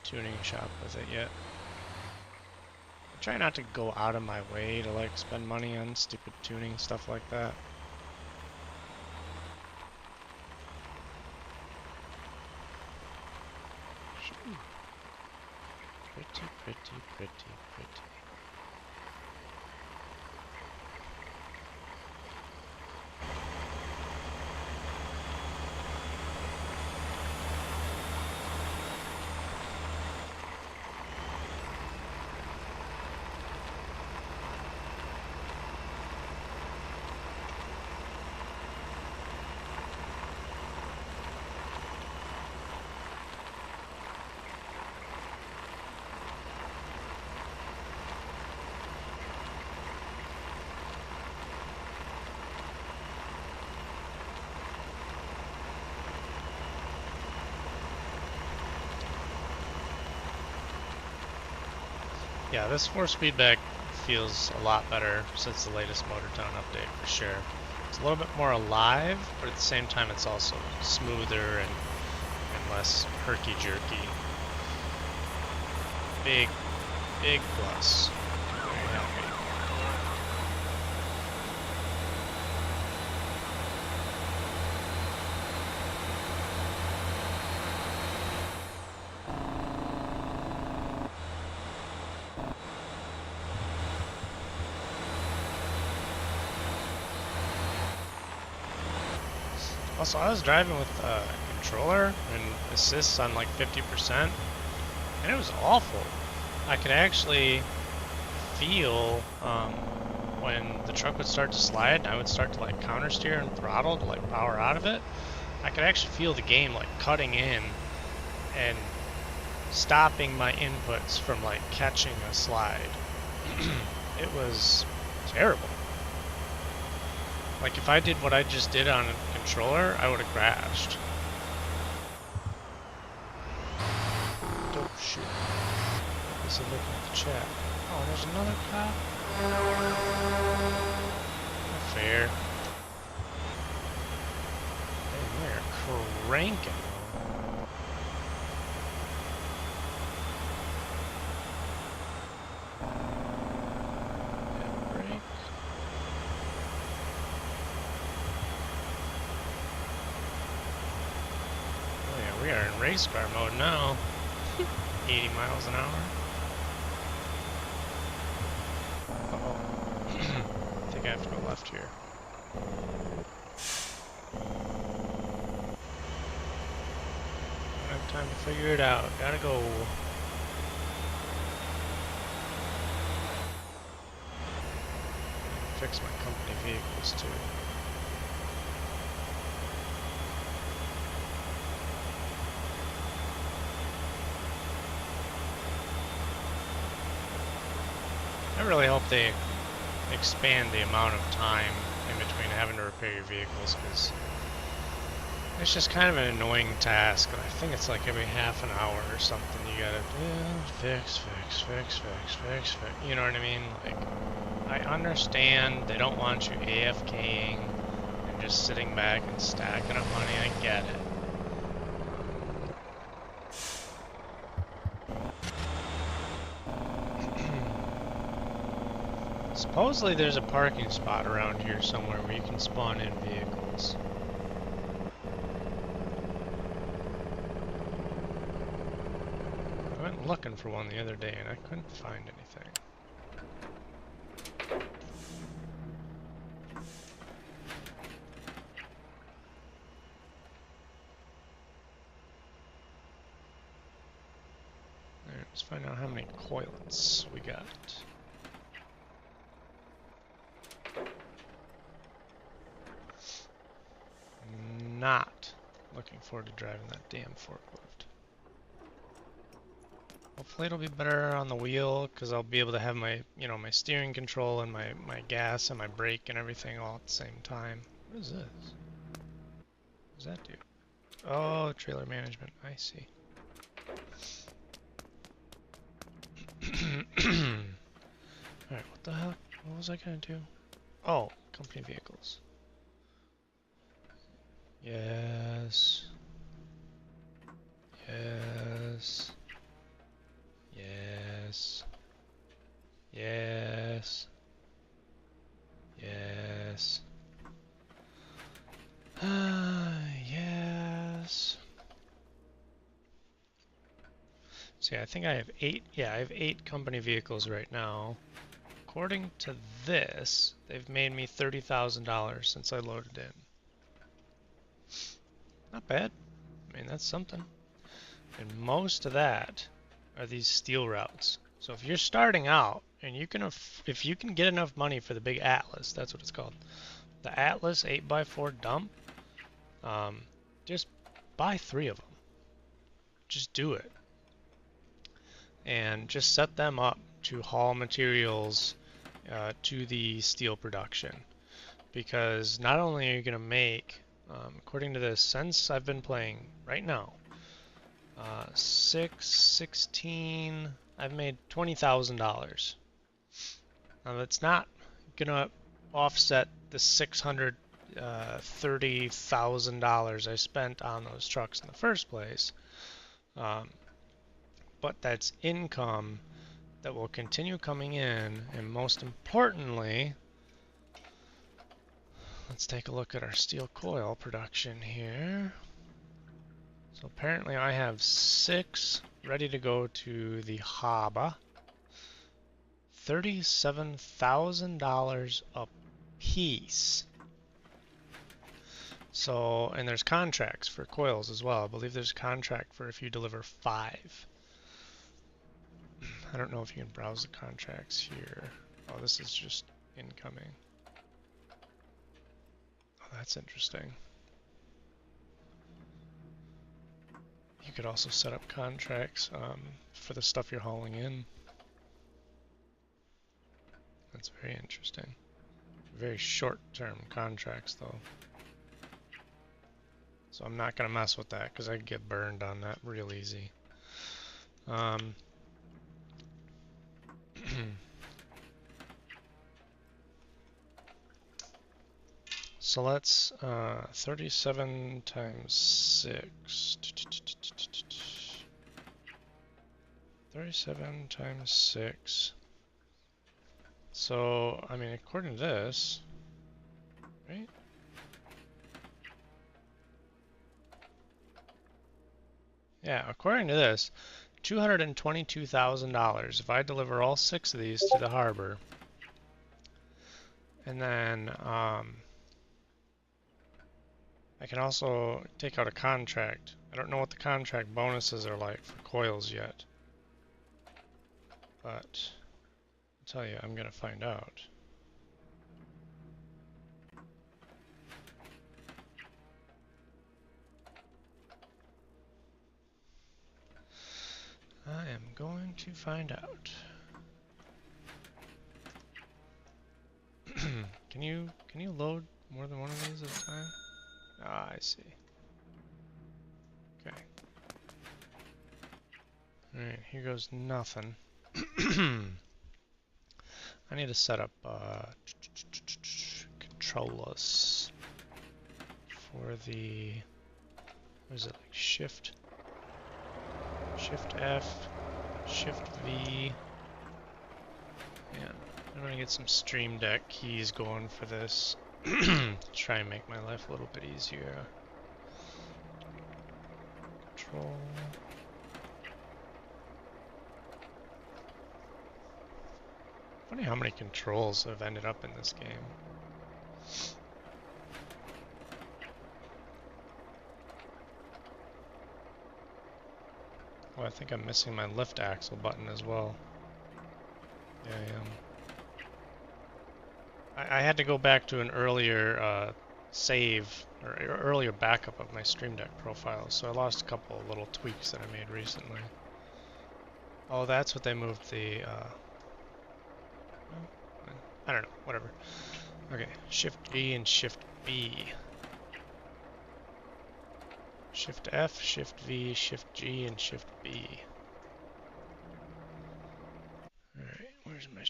tuning shop with it yet. I try not to go out of my way to like spend money on stupid tuning stuff like that. Pretty, pretty, pretty, pretty. Yeah, this 4-speed back feels a lot better since the latest Motortown update, for sure. It's a little bit more alive, but at the same time it's also smoother and less herky-jerky. Big plus. Very happy. Also, I was driving with a controller and assists on like 50%, and it was awful. I could actually feel when the truck would start to slide and I would start to like counter steer and throttle to like power out of it. I could actually feel the game like cutting in and stopping my inputs from like catching a slide. It was terrible. Like if I did what I just did on a controller, I would have crashed. Oh shoot. This is looking at the chat. Oh, there's another cop? Not fair. Hey, they're cranking. We are in race car mode now. 80 miles an hour. Uh-oh. I think I have to go left here. Don't have time to figure it out. Gotta go. Fix my company vehicles too. I really hope they expand the amount of time in between having to repair your vehicles, because it's just kind of an annoying task. I think it's like every half an hour or something you gotta fix. You know what I mean? Like, I understand they don't want you AFKing and just sitting back and stacking up money. I get it. Supposedly there's a parking spot around here somewhere where you can spawn in vehicles. I went looking for one the other day and I couldn't find anything. Alright, let's find out how many coilets we got. Not looking forward to driving that damn forklift. Hopefully it'll be better on the wheel, because I'll be able to have my, you know, my steering control and my gas and my brake and everything all at the same time. What is this? What does that do? Oh, trailer management. I see. Alright, what the hell? What was I gonna do? Oh, company vehicles. Yes. Yes. Yes. Yes. Yes. Yes. See, I think I have 8. Yeah, I have 8 company vehicles right now. According to this, they've made me $30,000 since I loaded in. Not bad. I mean, that's something. And most of that are these steel routes. So if you're starting out and you can, if you can get enough money for the big Atlas, that's what it's called, the Atlas 8x4 dump, just buy 3 of them. Just do it. And just set them up to haul materials to the steel production. Because not only are you going to make, according to this, since I've been playing right now, 6, 16, I've made $20,000. Now that's not gonna offset the $630,000 I spent on those trucks in the first place, um, but that's income that will continue coming in, and most importantly, let's take a look at our steel coil production here. So apparently I have 6 ready to go to the harbor. $37,000 a piece. So, and there's contracts for coils as well. I believe there's a contract for if you deliver 5. I don't know if you can browse the contracts here. Oh, this is just incoming. Oh, that's interesting. You could also set up contracts for the stuff you're hauling in. That's very interesting. Very short-term contracts, though. So I'm not going to mess with that because I could get burned on that real easy. So let's 37 times 6. 37 times 6. So, I mean, according to this, right? Yeah, according to this, $222,000 if I deliver all 6 of these to the harbor. And then I can also take out a contract. I don't know what the contract bonuses are like for coils yet, but I'll tell you, I'm gonna find out. I am going to find out. Can you load more than one of these at a time? Ah, I see. Okay. Alright, here goes nothing. I need to set up controllers for the, what is it, like Shift F, Shift V. Yeah, I'm gonna get some Stream Deck keys going for this. Try and make my life a little bit easier. Control. Funny how many controls have ended up in this game. Oh, I think I'm missing my lift axle button as well. Yeah, I am. I had to go back to an earlier save, or earlier backup of my Stream Deck profile, so I lost a couple of little tweaks that I made recently. Oh, that's what they moved the, I don't know, whatever. Okay, Shift G and Shift B. Shift F, Shift V, Shift G, and Shift B. Alright, where's my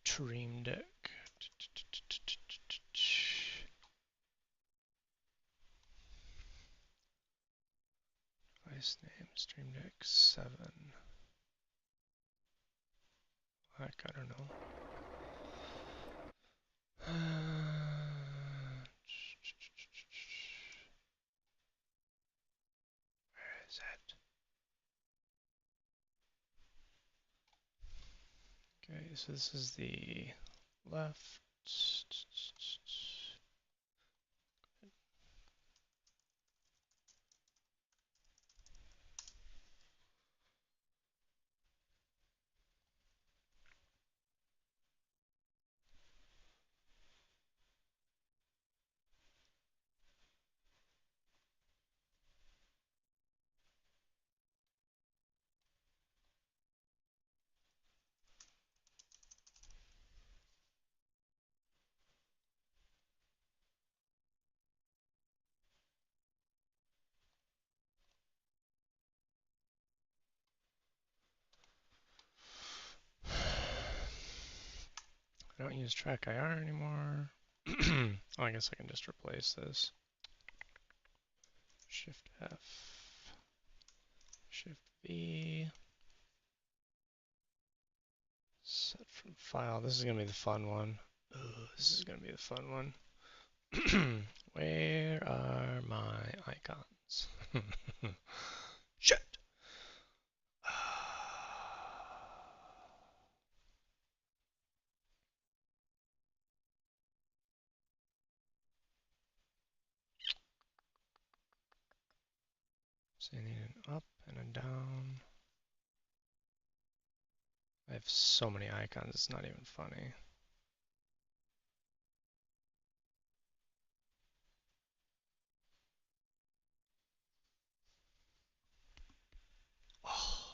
Stream Deck? Device name, Stream Deck 7. Heck, I don't know. Where is it? Okay, so this is the left. I don't use track IR anymore. Oh, I guess I can just replace this. Shift F, Shift V. Set from file. This is gonna be the fun one. Ugh, this is gonna be the fun one. Where are my icons? Shit! So I need an up and a down. I have so many icons, it's not even funny. Oh.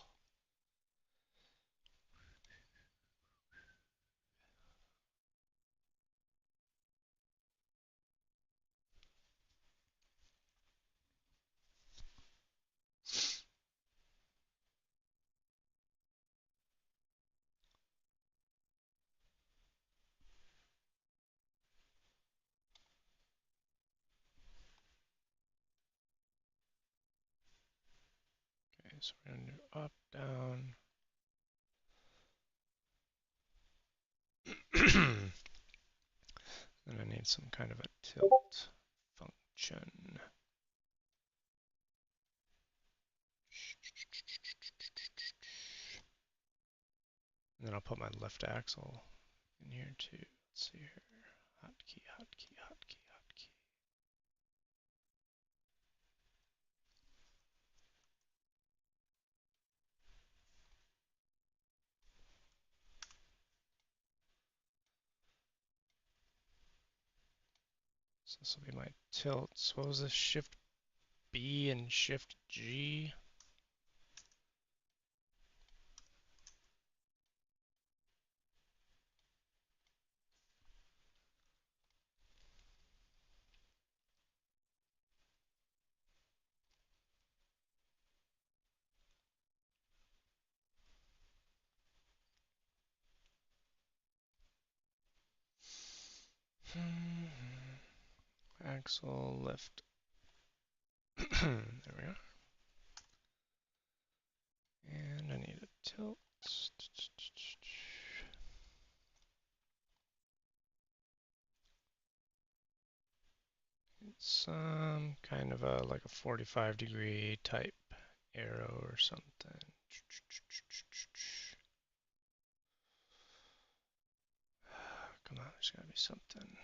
Okay, so we're gonna do up, down. Then I need some kind of a tilt function. And then I'll put my left axle in here too. Let's see here. Hotkey, hotkey, hotkey, hotkey. So this will be my tilts. What was this? Shift B and Shift G. Axle lift. There we are. And I need a tilt. It's some kind of a like a 45-degree type arrow or something. Come on, there's gotta be something.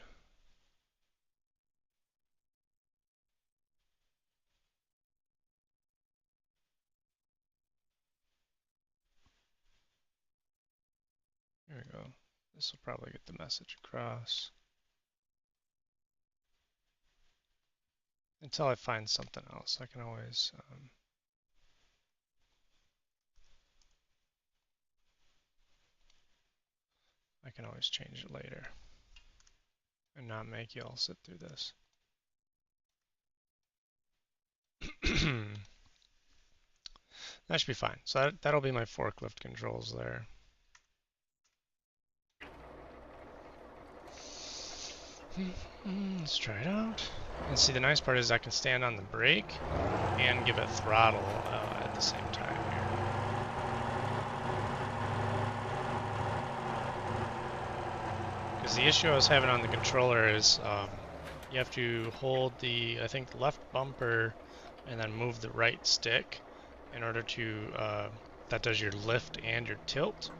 There we go. This will probably get the message across. Until I find something else, I can always change it later and not make you all sit through this. That should be fine. So that'll be my forklift controls there. Let's try it out. And see, the nice part is I can stand on the brake and give it throttle at the same time here. Because the issue I was having on the controller is you have to hold the, I think, left bumper and then move the right stick in order to, that does your lift and your tilt.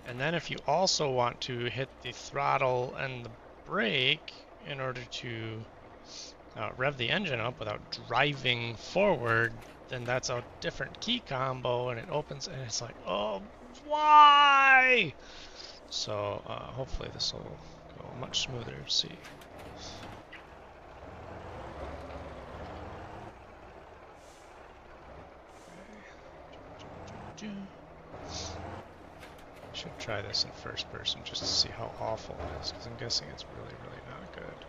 And then if you also want to hit the throttle and the brake in order to rev the engine up without driving forward, then that's a different key combo and it opens and it's like, oh, why? So hopefully this will go much smoother. See. Okay. Should try this in first person just to see how awful it is, because I'm guessing it's really, really not good.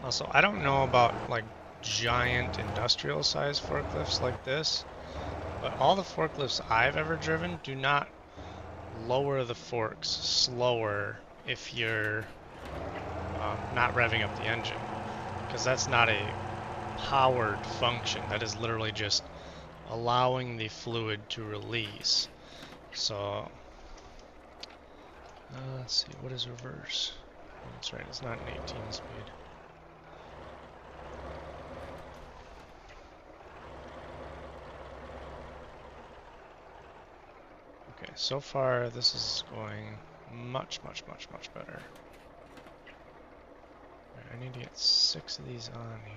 Also, I don't know about like giant industrial size forklifts like this, but all the forklifts I've ever driven do not lower the forks slower if you're not revving up the engine, because that's not a powered function. That is literally just allowing the fluid to release. So let's see, what is reverse? That's right, it's not an 18 speed. Okay, so far this is going much better. Right, I need to get 6 of these on here.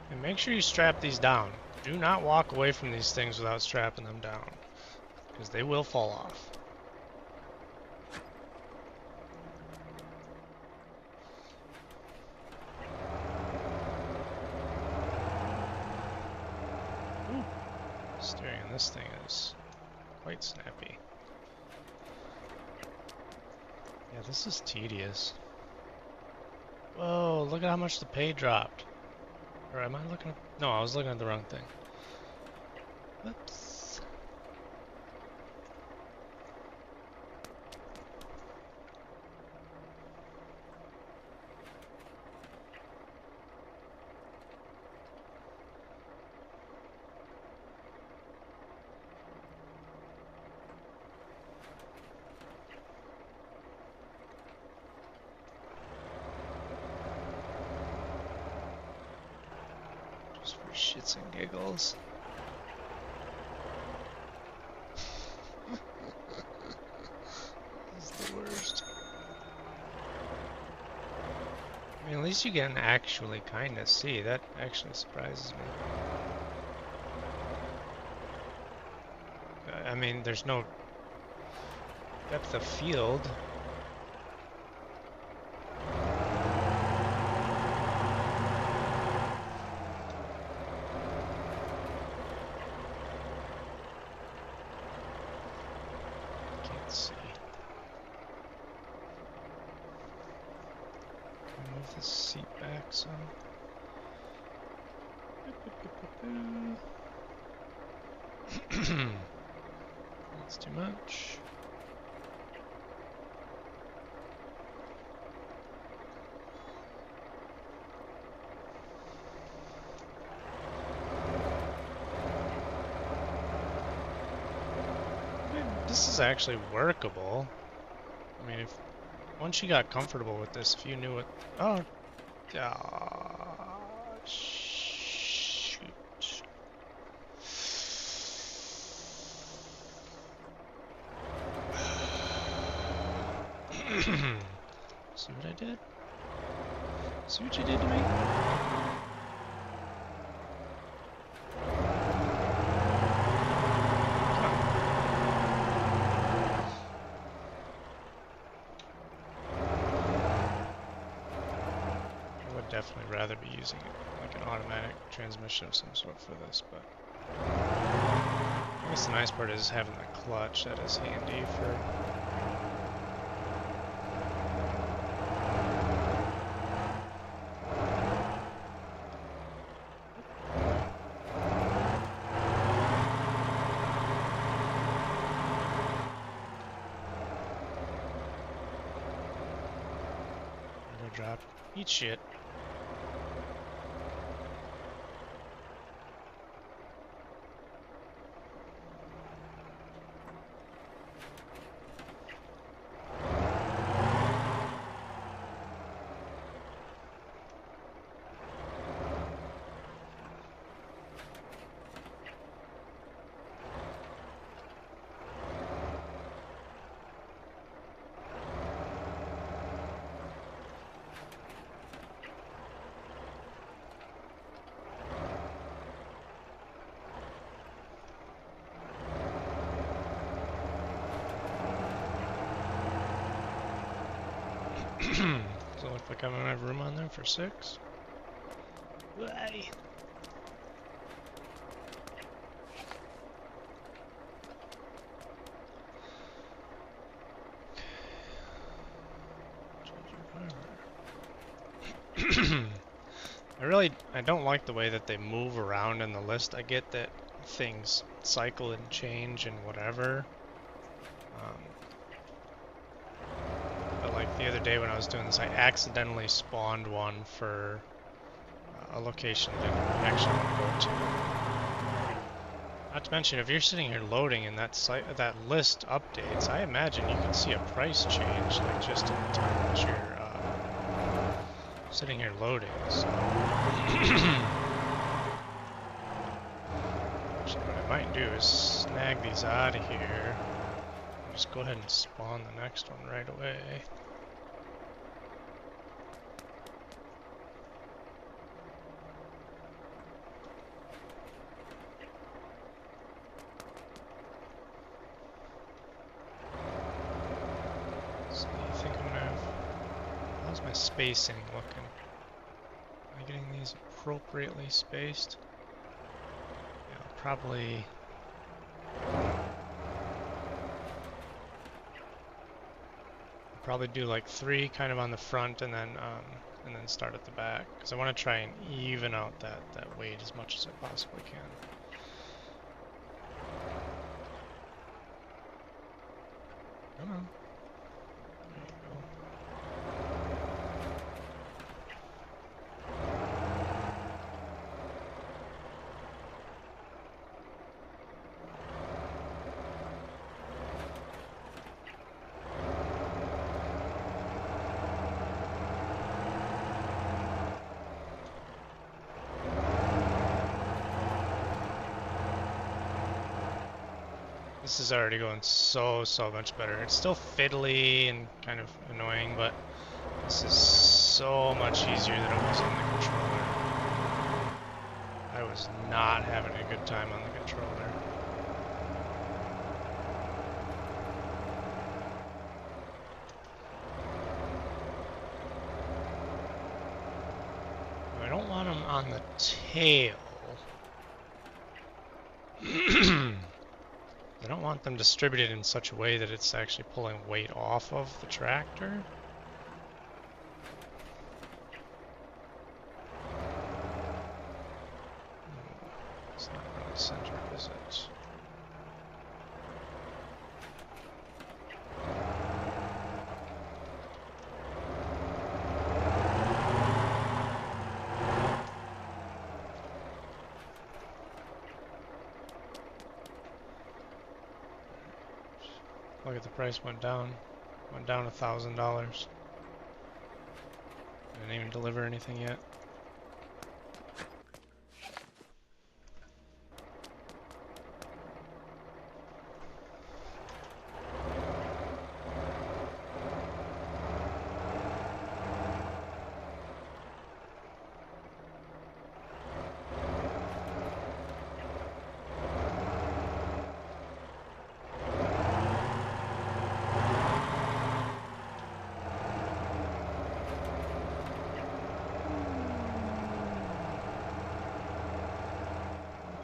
And make sure you strap these down. Do not walk away from these things without strapping them down, because they will fall off. Ooh. Steering on this thing is quite snappy. Yeah, this is tedious. Whoa, look at how much the pay dropped. Or am I looking at... No, I was looking at the wrong thing. Whoops. Just for shits and giggles. This is the worst. I mean, at least you can actually kind of see. That actually surprises me. I mean, there's no depth of field. Can't see. Can I move this seat back some? That's too much. This is actually workable. I mean, if once you got comfortable with this, if you knew what... Oh, shoot. See what I did? See what you did to me? Definitely rather be using it like an automatic transmission of some sort for this, but I guess the nice part is having the clutch. That is handy for... Drop. Eat shit. Does it look like I'm gonna have room on there for 6? Why? I don't like the way that they move around in the list. I get that things cycle and change and whatever. But like the other day when I was doing this, I accidentally spawned one for a location that I actually want to go to. Not to mention, if you're sitting here loading and that list updates, I imagine you can see a price change like just in the time that you're sitting here loading. So. Actually, what I might do is snag these out of here. Just go ahead and spawn the next one right away. So you think I'm gonna have... How's my spacing looking? Am I getting these appropriately spaced? Yeah, probably... Probably do like 3 kind of on the front and then start at the back, because I want to try and even out that weight as much as I possibly can. Come on. There you go. This is already going so much better. It's still fiddly and kind of annoying, but this is so much easier than it was on the controller. I was not having a good time on the controller. I don't want them on the tail. I don't want them distributed in such a way that it's actually pulling weight off of the tractor. It's not really centered, is it? Look at the price went down. Went down $1,000. Didn't even deliver anything yet.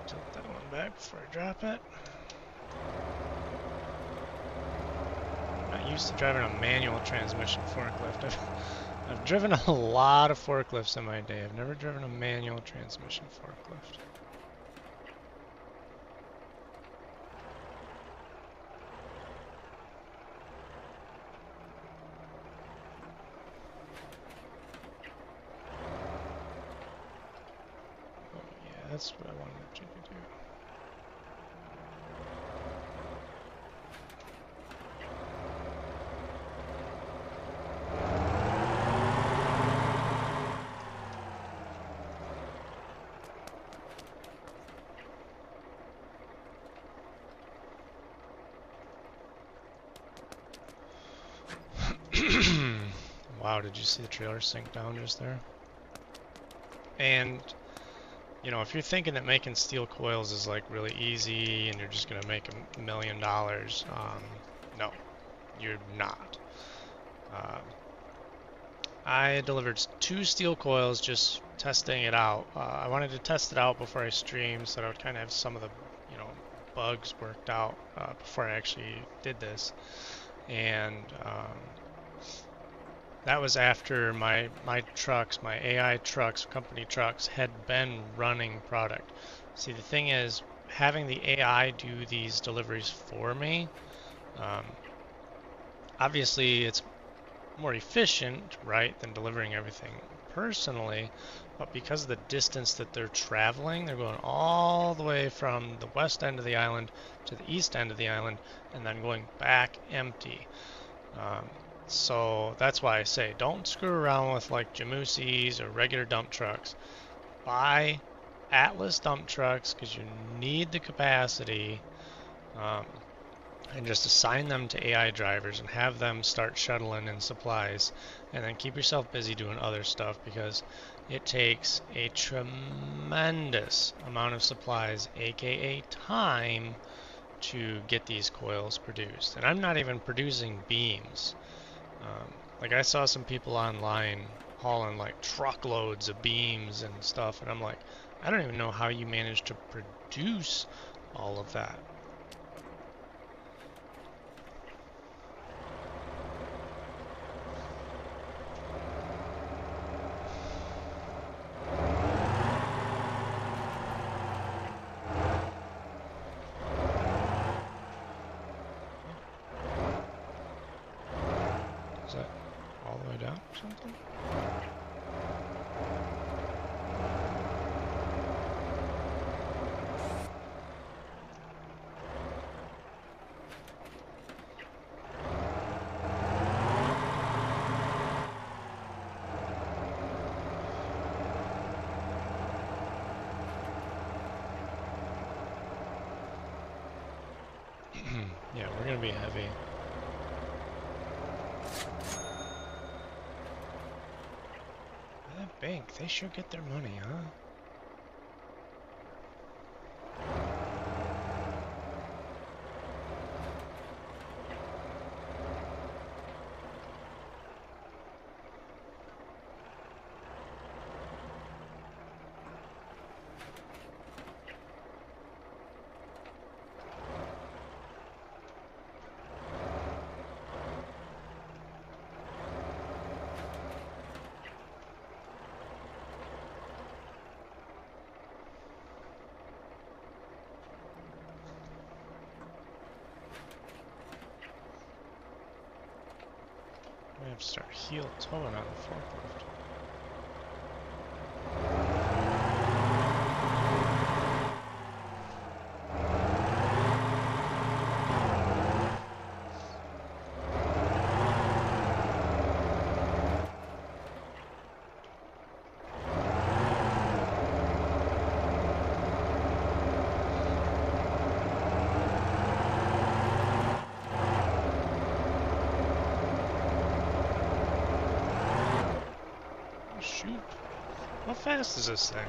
Tilt that one back before I drop it. I'm not used to driving a manual transmission forklift. I've driven a lot of forklifts in my day. I've never driven a manual transmission forklift. That's what I wanted you to do. Wow, did you see the trailer sink down just there? And you know, if you're thinking that making steel coils is like really easy and you're just gonna make $1 million, no, you're not. I delivered 2 steel coils, just testing it out. I wanted to test it out before I streamed, so that I would kind of have some of the, you know, bugs worked out before I actually did this. And that was after my trucks, my AI trucks, company trucks, had been running product. See, the thing is, having the AI do these deliveries for me, um, obviously it's more efficient, right, than delivering everything personally, but because of the distance that they're traveling, they're going all the way from the west end of the island to the east end of the island and then going back empty. Um, so that's why I say don't screw around with like Jamusis or regular dump trucks. Buy Atlas dump trucks because you need the capacity. Um, and just assign them to AI drivers and have them start shuttling in supplies, and then keep yourself busy doing other stuff because it takes a tremendous amount of supplies, aka time, to get these coils produced. And I'm not even producing beams. Like I saw some people online hauling like truckloads of beams and stuff, and I'm like, I don't even know how you manage to produce all of that. Is that all the way down or something? Yeah, we're gonna be heavy. That bank, they sure get their money, huh? We have to start heel toeing on the forklift. Oh, shoot. How fast is this thing?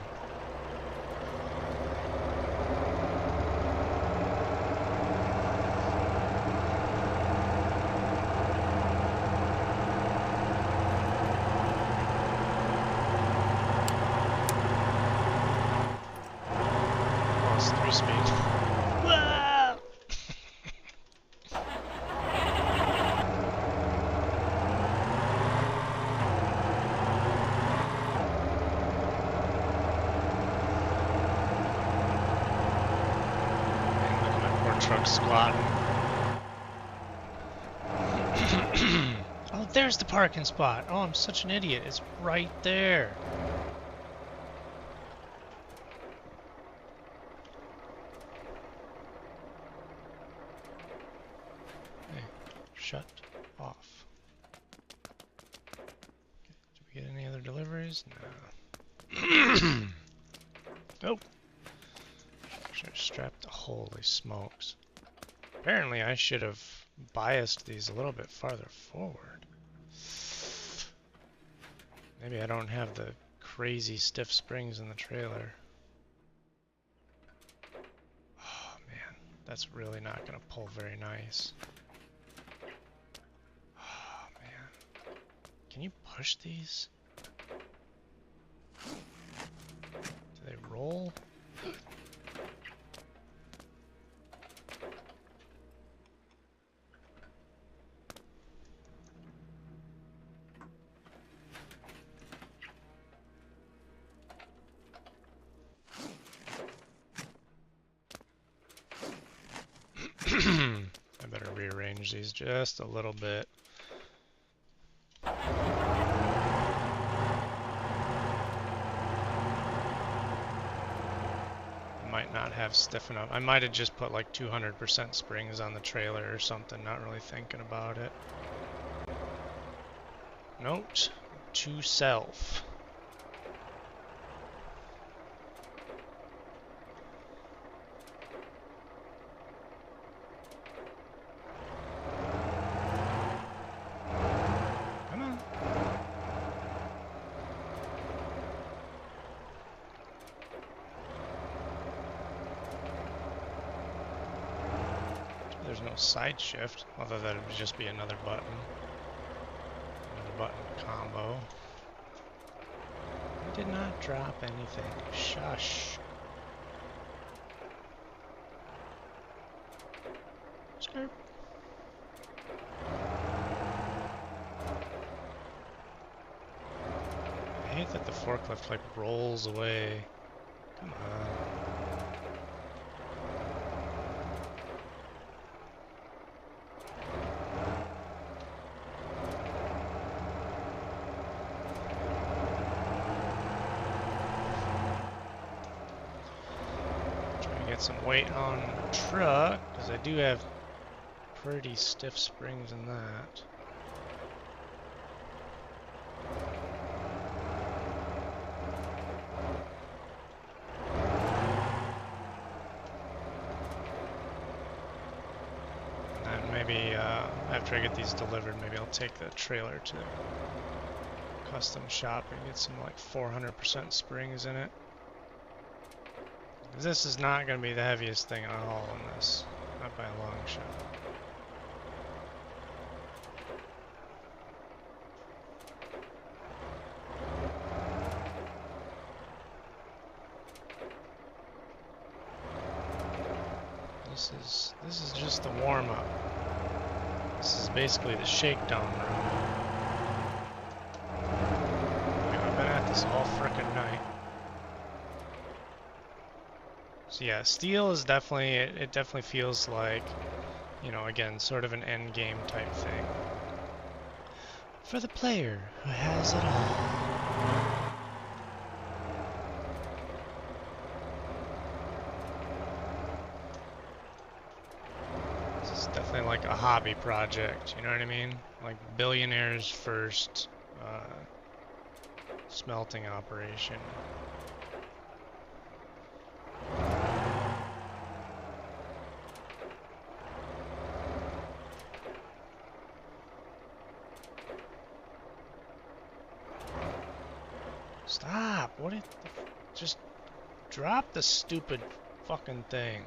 Oh, it's 3-speed. Whoa! Man, look at my poor truck squatting. Oh, there's the parking spot. Oh, I'm such an idiot. It's right there. Hey, shut off. Did we get any other deliveries? No. Oh, should have strapped the holy smokes. Apparently I should have biased these a little bit farther forward. Maybe I don't have the crazy stiff springs in the trailer. Oh man, that's really not gonna pull very nice. Oh man. Can you push these? Do they roll? I better rearrange these just a little bit. Might not have stiff enough. I might have just put like 200% springs on the trailer or something, not really thinking about it. Note to self. Come on. There's no side shift, although that would just be another button. Another button combo. We did not drop anything. Shush. Skirt. I hate that the forklift like rolls away. Come on. Get some weight on the truck, because I do have pretty stiff springs in that. And maybe after I get these delivered, maybe I'll take the trailer to the custom shop and get some like 400% springs in it. This is not going to be the heaviest thing I haul in this, not by a long shot. This is just the warm-up. This is basically the shakedown room. I've been at this all frickin' night. So yeah, steel is definitely, it definitely feels like, you know, again, sort of an end game type thing. For the player who has it all. This is definitely like a hobby project, you know what I mean? Like billionaire's first smelting operation. Stop! What did... Just drop the stupid fucking thing.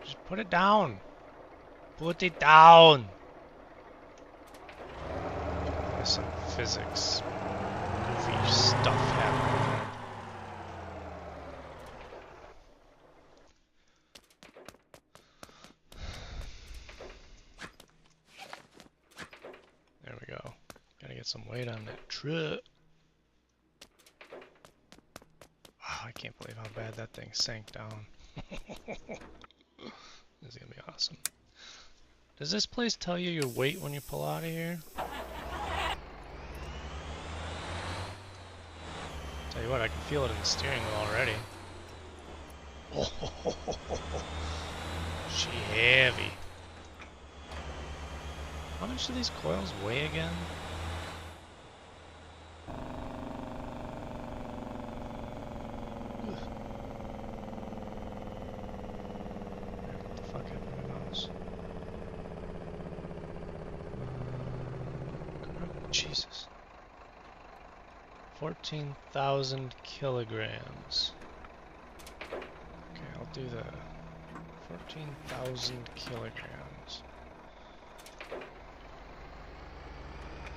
Just put it down. Put it down. There's some physics. Goofy stuff happening there. There we go. Gotta get some weight on that truck. Oh, I can't believe how bad that thing sank down. This is gonna be awesome. Does this place tell you your weight when you pull out of here? Tell you what, I can feel it in the steering wheel already. Oh, she heavy. How much do these coils weigh again? Ugh. What the fuck happened to my mouse? Jesus. 14,000 kilograms. Okay, I'll do the 14,000 kilograms.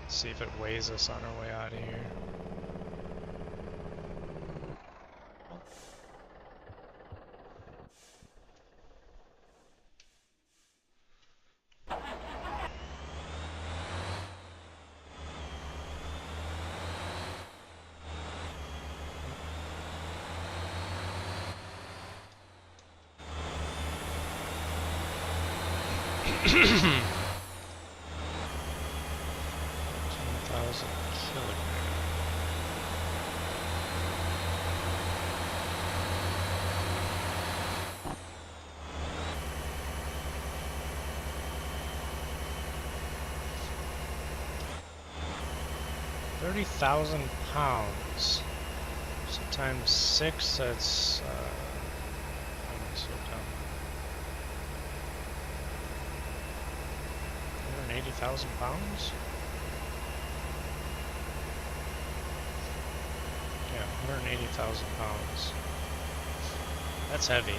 Let's see if it weighs us on our way out of here. $14,000 kilograms. £30,000. So times 6, that's I'm so dumb. 180,000 pounds? Yeah, 180,000 pounds. That's heavy.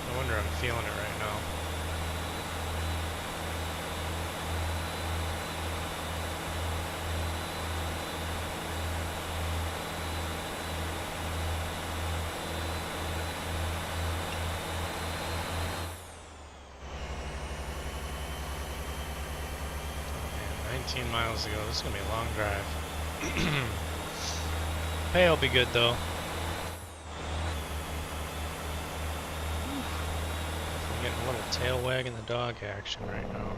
No wonder I'm feeling it right now. Man, 19 miles to go. This is going to be a long drive. Pay will be good though. I'm getting a little tail wagging the dog action right now.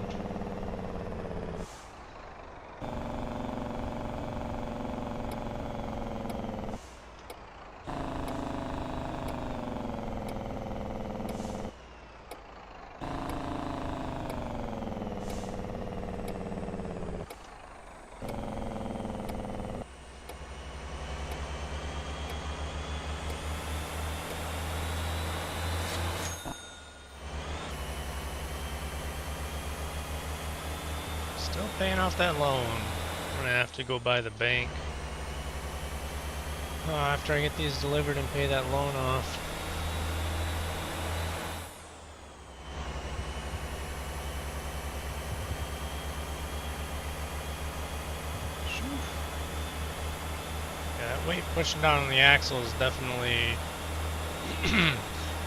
Still paying off that loan. I'm gonna have to go by the bank after I get these delivered and pay that loan off. Yeah, that weight pushing down on the axle is definitely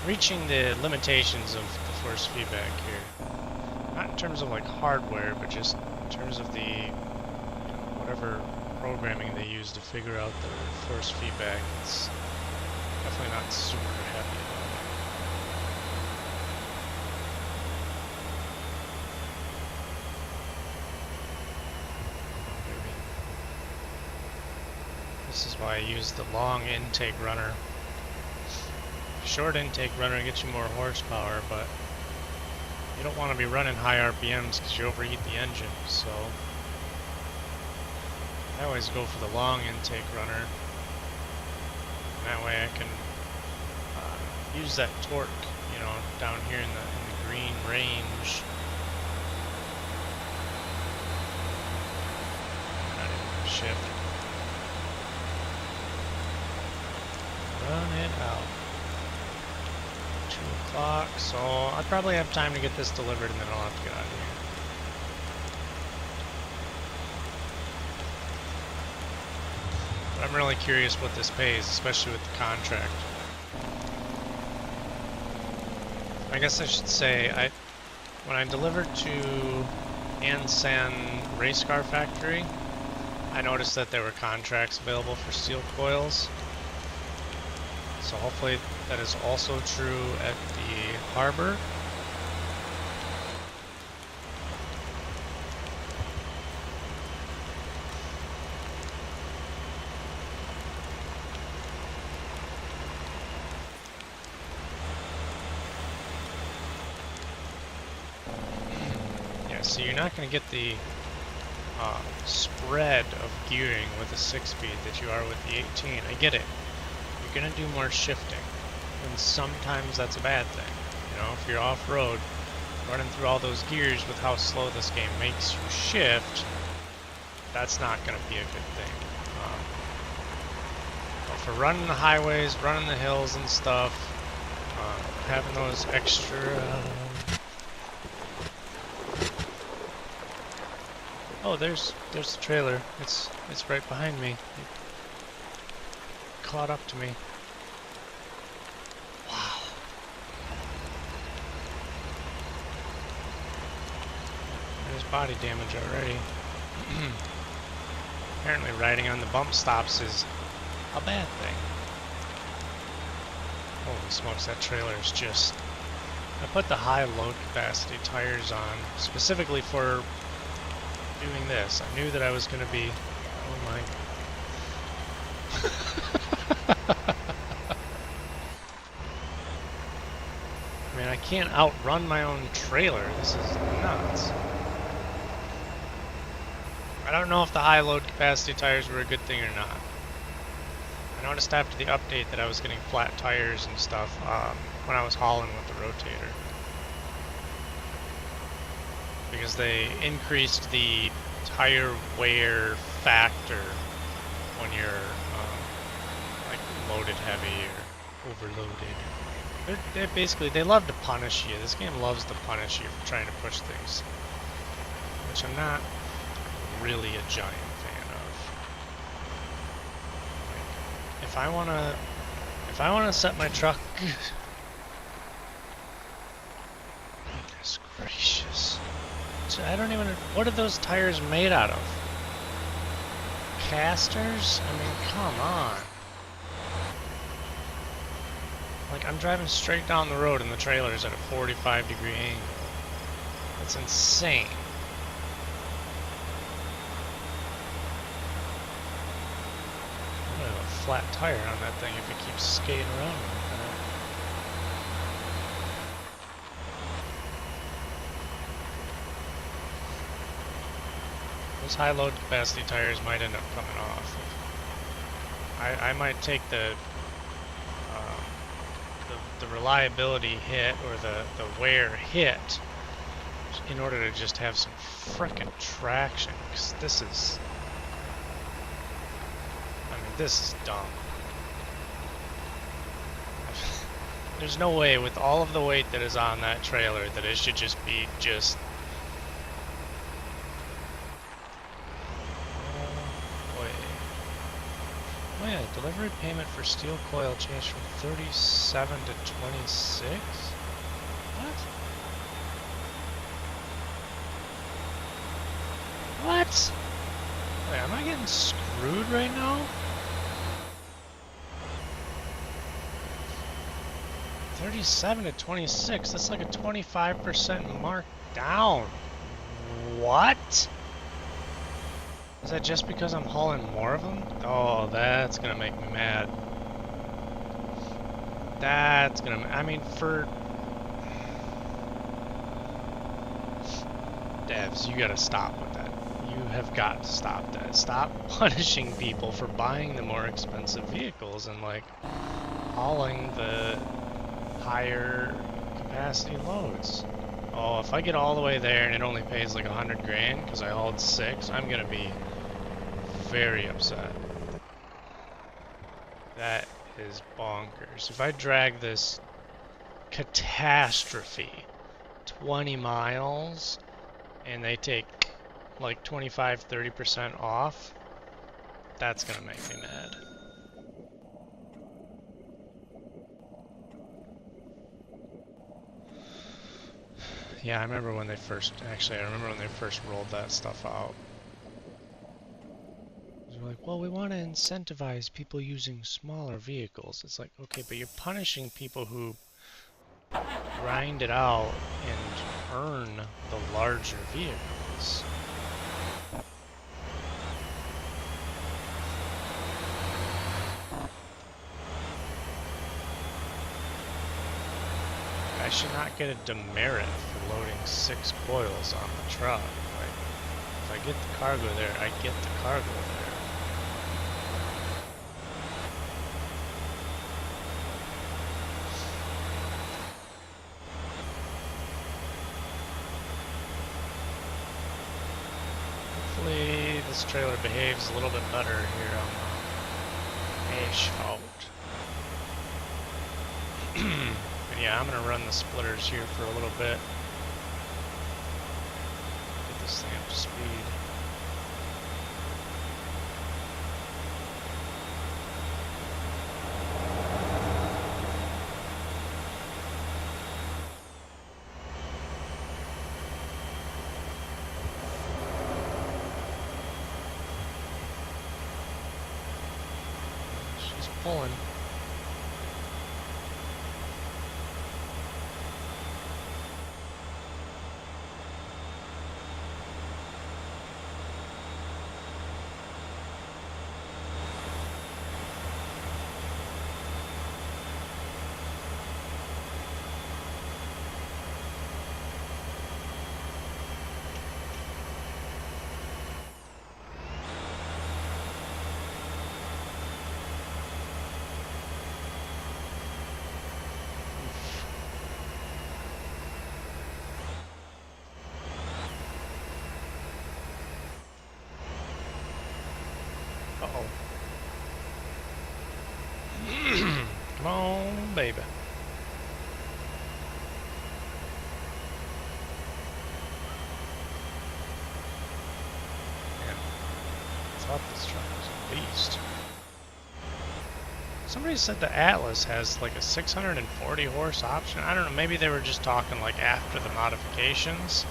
reaching the limitations of the force feedback here. Not in terms of like hardware, but just in terms of the whatever programming they use to figure out the force feedback. It's definitely not super happy about it. This is why I use the long intake runner. Short intake runner gets you more horsepower, but you don't want to be running high RPMs because you overheat the engine, so I always go for the long intake runner. And that way I can use that torque, you know, down here in the green range. Not even shift. Run it out. 2 o'clock, so I probably have time to get this delivered and then I'll have to get out of here. But I'm really curious what this pays, especially with the contract. I guess I should say, when I delivered to Ansan Race Car Factory, I noticed that there were contracts available for steel coils. So hopefully that is also true at the harbor. Yeah, so you're not going to get the spread of gearing with a 6-speed that you are with the 18. I get it. You're going to do more shifting, and sometimes that's a bad thing. You know, if you're off-road, running through all those gears with how slow this game makes you shift, that's not going to be a good thing. But for running the highways, running the hills and stuff, having those extra. Oh, there's the trailer. It's right behind me. It caught up to me. Wow. There's body damage already. Apparently riding on the bump stops is a bad thing. Holy smokes, that trailer is just... I put the high load capacity tires on specifically for doing this. I knew that I was going to be... Oh my... I mean, I can't outrun my own trailer. This is nuts. I don't know if the high load capacity tires were a good thing or not. I noticed after the update that I was getting flat tires and stuff when I was hauling with the rotator. Because they increased the tire wear factor when you're like loaded heavy or overloaded. They basically, they love to punish you. This game loves to punish you for trying to push things, which I'm not really a giant fan of. Like, if I wanna set my truck. Goodness gracious! I don't even. What are those tires made out of? Casters? I mean, come on. Like, I'm driving straight down the road and the trailer's at a 45-degree angle. That's insane. I'm gonna have a flat tire on that thing if it keeps skating around like that. Those high load capacity tires might end up coming off. I might take the reliability hit or the wear hit in order to just have some frickin' traction, because this is, I mean, this is dumb. There's no way with all of the weight that is on that trailer that it should just be just oh yeah, delivery payment for steel coil changed from 37 to 26? What? What? Wait, am I getting screwed right now? 37 to 26, that's like a 25% mark down. What? Is that just because I'm hauling more of them? Oh, that's gonna make me mad. That's gonna, I mean, for devs, you gotta stop with that. You have got to stop that. Stop punishing people for buying the more expensive vehicles and like hauling the higher capacity loads. Oh, if I get all the way there and it only pays like 100 grand because I hauled 6, I'm gonna be very upset. That is bonkers. If I drag this catastrophe 20 miles and they take like 25-30% off, that's gonna make me mad. Yeah, I remember when they first, actually I remember when they first rolled that stuff out. They're like, well, we want to incentivize people using smaller vehicles. It's like, okay, but you're punishing people who grind it out and earn the larger vehicles. I should not get a demerit for loading 6 coils on the truck. Like, if I get the cargo there, I get the cargo there. Hopefully this trailer behaves a little bit better here on the asphalt. yeah, I'm gonna run the splitters here for a little bit. Get this thing up to speed. She's pulling. Uh-oh. Come on, baby. Man, I thought this truck was a beast. Somebody said the Atlas has like a 640 horse option. I don't know, maybe they were just talking like after the modifications.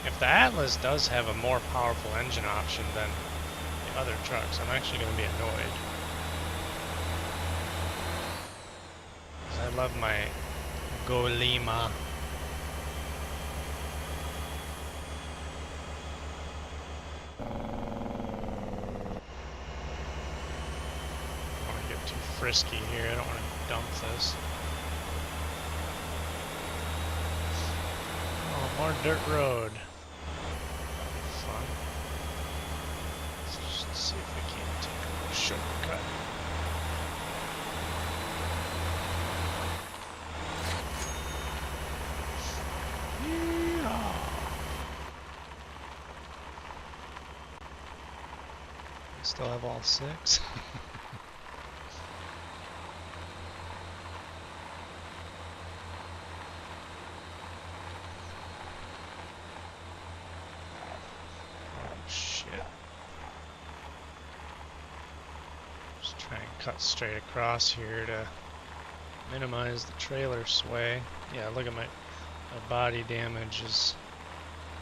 If the Atlas does have a more powerful engine option than the other trucks, I'm actually going to be annoyed. I love my Golema. I don't want to get too frisky here. I don't want to dump this. Oh, more dirt road. Fun. Let's just see if we can't take a little shortcut. Still have all 6. Oh shit. Just try and cut straight across here to minimize the trailer sway. Yeah, look at my body damage is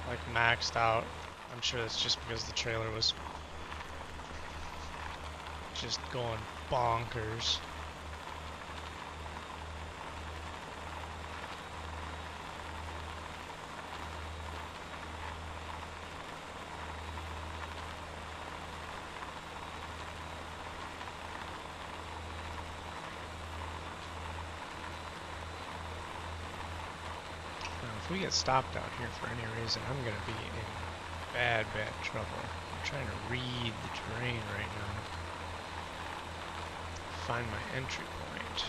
like maxed out. I'm sure that's just because the trailer was just going bonkers. Now, if we get stopped out here for any reason, I'm gonna be in bad trouble. I'm trying to read the terrain right now. Find my entry point.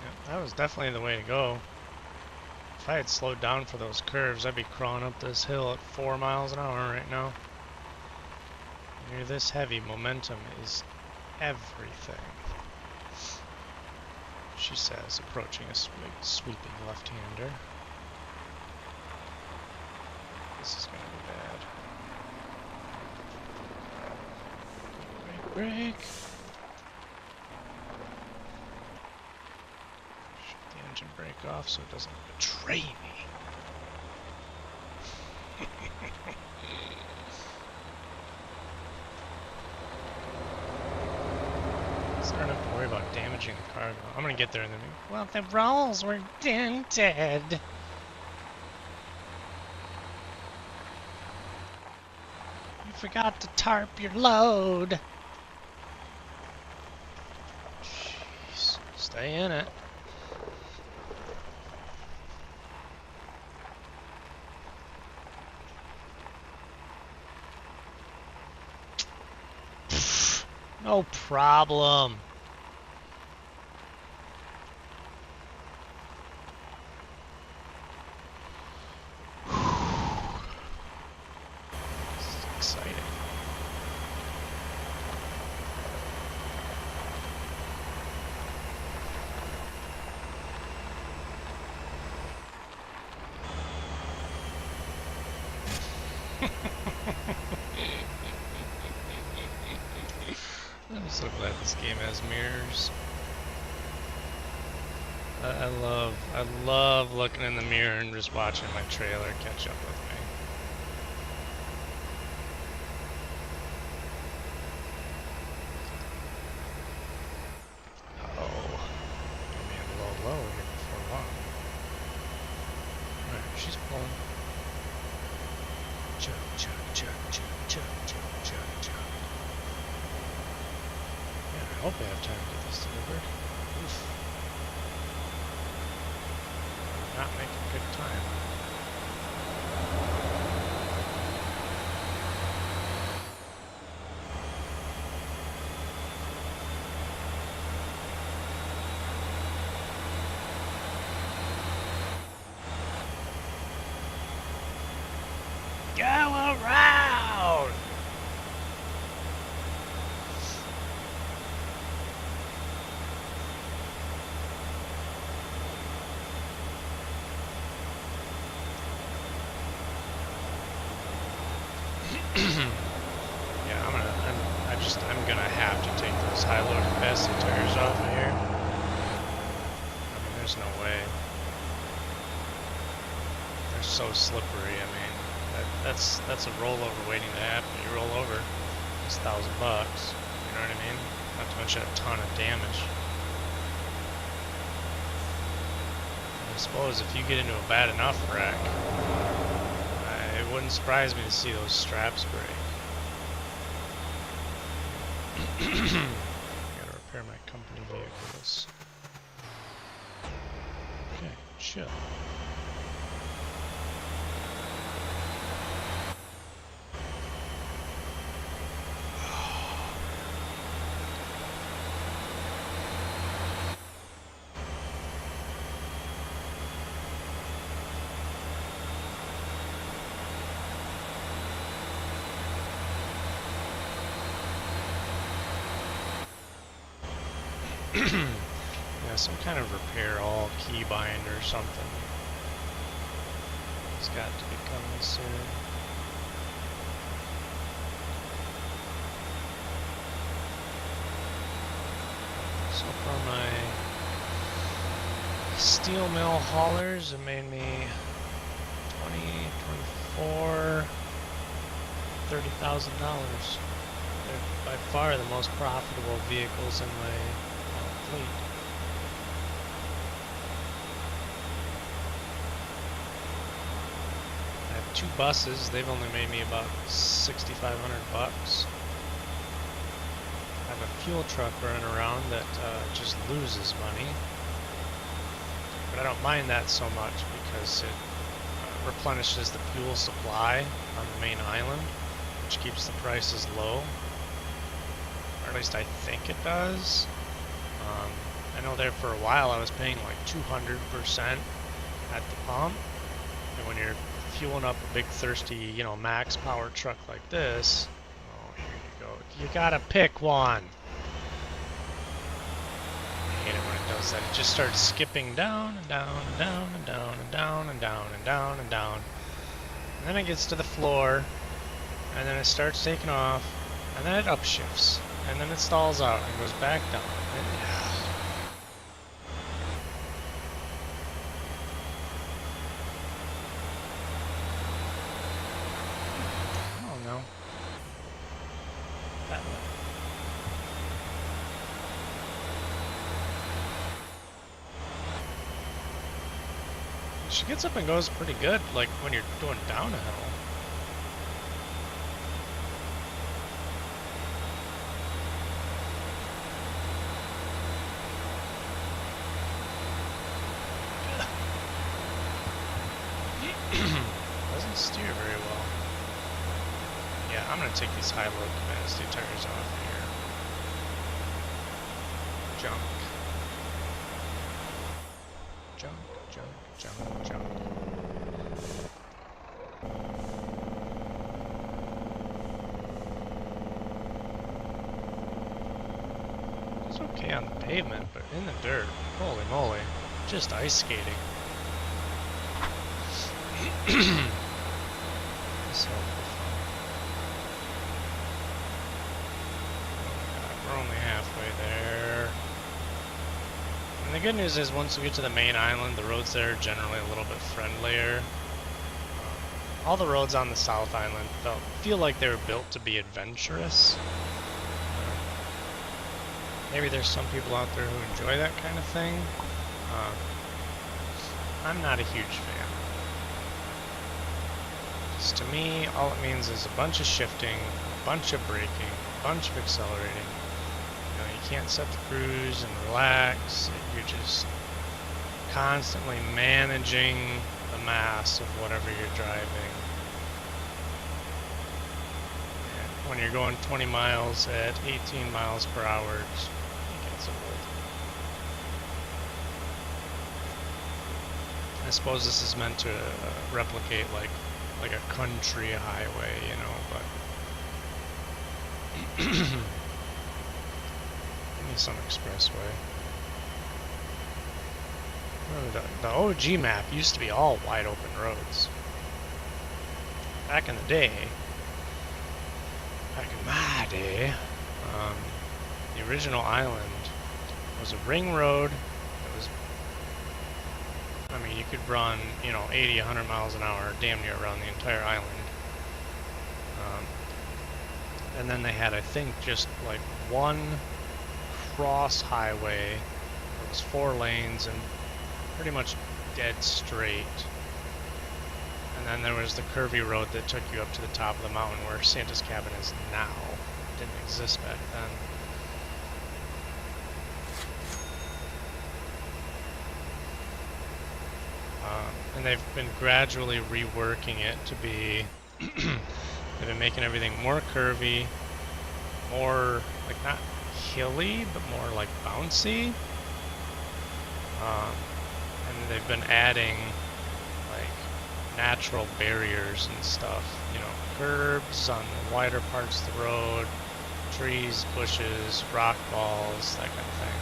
Yep, that was definitely the way to go. If I had slowed down for those curves, I'd be crawling up this hill at 4 miles an hour right now. When you're this heavy, momentum is everything. She says, approaching a sweeping left-hander. This is going to be bad. Brake. Shut the engine brake off so it doesn't betray me. I don't have to worry about damaging the cargo. I'm gonna get there and then, well, the rolls were dented. You forgot to tarp your load. Jeez, stay in it. No problem. This is exciting. I'm so glad this game has mirrors. I love looking in the mirror and just watching my trailer catch up with me. Uh-oh. Got me a low here before long. Alright, she's pulling. Chug, chug, chug, chug, chug, chug, chug, chug. Yeah, I hope I have time to get this delivered. Oof. Not making good time. Go around! Yeah, I'm gonna have to take those high load capacity tires off of here. I mean, there's no way. They're so slippery. I mean, that's a rollover waiting to happen. You roll over, it's $1,000. You know what I mean? Not to mention a ton of damage. I suppose if you get into a bad enough wreck, it wouldn't surprise me to see those straps break. Gotta repair my company vehicles. Okay, chill. Yeah, some kind of repair all key bind or something. It's got to be coming soon. So for my steel mill haulers, it made me 20, 24, $30,000. They're by far the most profitable vehicles in my fleet. I have 2 buses. They've only made me about $6,500. I have a fuel truck running around that just loses money. But I don't mind that so much because it replenishes the fuel supply on the main island, which keeps the prices low. Or at least I think it does. I know there for a while I was paying like 200% at the pump. And when you're fueling up a big thirsty, you know, max power truck like this, oh, here you go. You gotta pick one. I hate it when it does that. It just starts skipping down and down and down and down and down and down and down and down. And then it gets to the floor, and then it starts taking off, and then it upshifts, and then it stalls out and goes back down. She gets up and goes pretty good, like when you're going down a hill. Doesn't steer very well. Yeah, I'm gonna take these high load capacity tires off here. Junk. Junk, junk, junk, junk. It's okay on the pavement, but in the dirt, holy moly, just ice skating. So we're only halfway there. And the good news is once we get to the main island, the roads there are generally a little bit friendlier. All the roads on the South Island feel like they were built to be adventurous. Maybe there's some people out there who enjoy that kind of thing. I'm not a huge fan. Just to me, all it means is a bunch of shifting, a bunch of braking, a bunch of accelerating. You know, you can't set the cruise and relax. You're just constantly managing the mass of whatever you're driving. And when you're going 20 miles at 18 miles per hour, it gets old. I suppose this is meant to replicate like a country highway, you know, but give me some expressway. The OG map used to be all wide open roads. Back in the day, back in my day, the original island was a ring road. It was, I mean, you could run, you know, 80, 100 miles an hour, damn near around the entire island. And then they had, I think, just like one cross highway. It was 4 lanes and pretty much dead straight. And then there was the curvy road that took you up to the top of the mountain where Santa's Cabin is now. It didn't exist back then. And they've been gradually reworking it to be, they've been making everything more curvy, more, like, not hilly, but more like bouncy. And they've been adding, like, natural barriers and stuff, you know, curbs on the wider parts of the road, trees, bushes, rock balls, that kind of thing.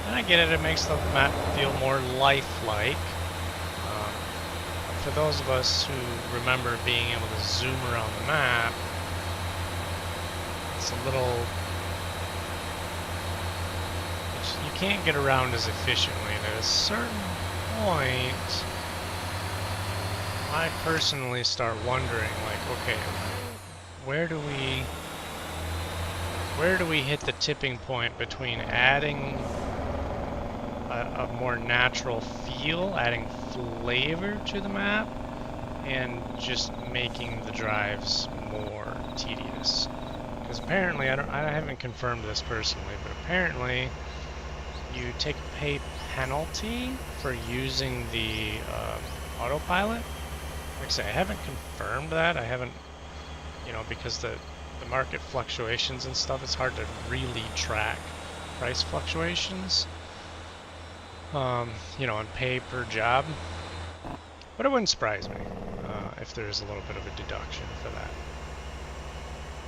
And I get it, it makes the map feel more lifelike. For those of us who remember being able to zoom around the map, it's a little... you can't get around as efficiently, and at a certain point, I personally start wondering, like, okay, where do we hit the tipping point between adding a more natural feel, adding flavor to the map, and just making the drives more tedious? Because apparently, I haven't confirmed this personally, but apparently you take a pay penalty for using the autopilot. Like I say, I haven't confirmed that. I haven't, you know, because the market fluctuations and stuff, it's hard to really track price fluctuations. You know, and pay per job. But it wouldn't surprise me if there's a little bit of a deduction for that.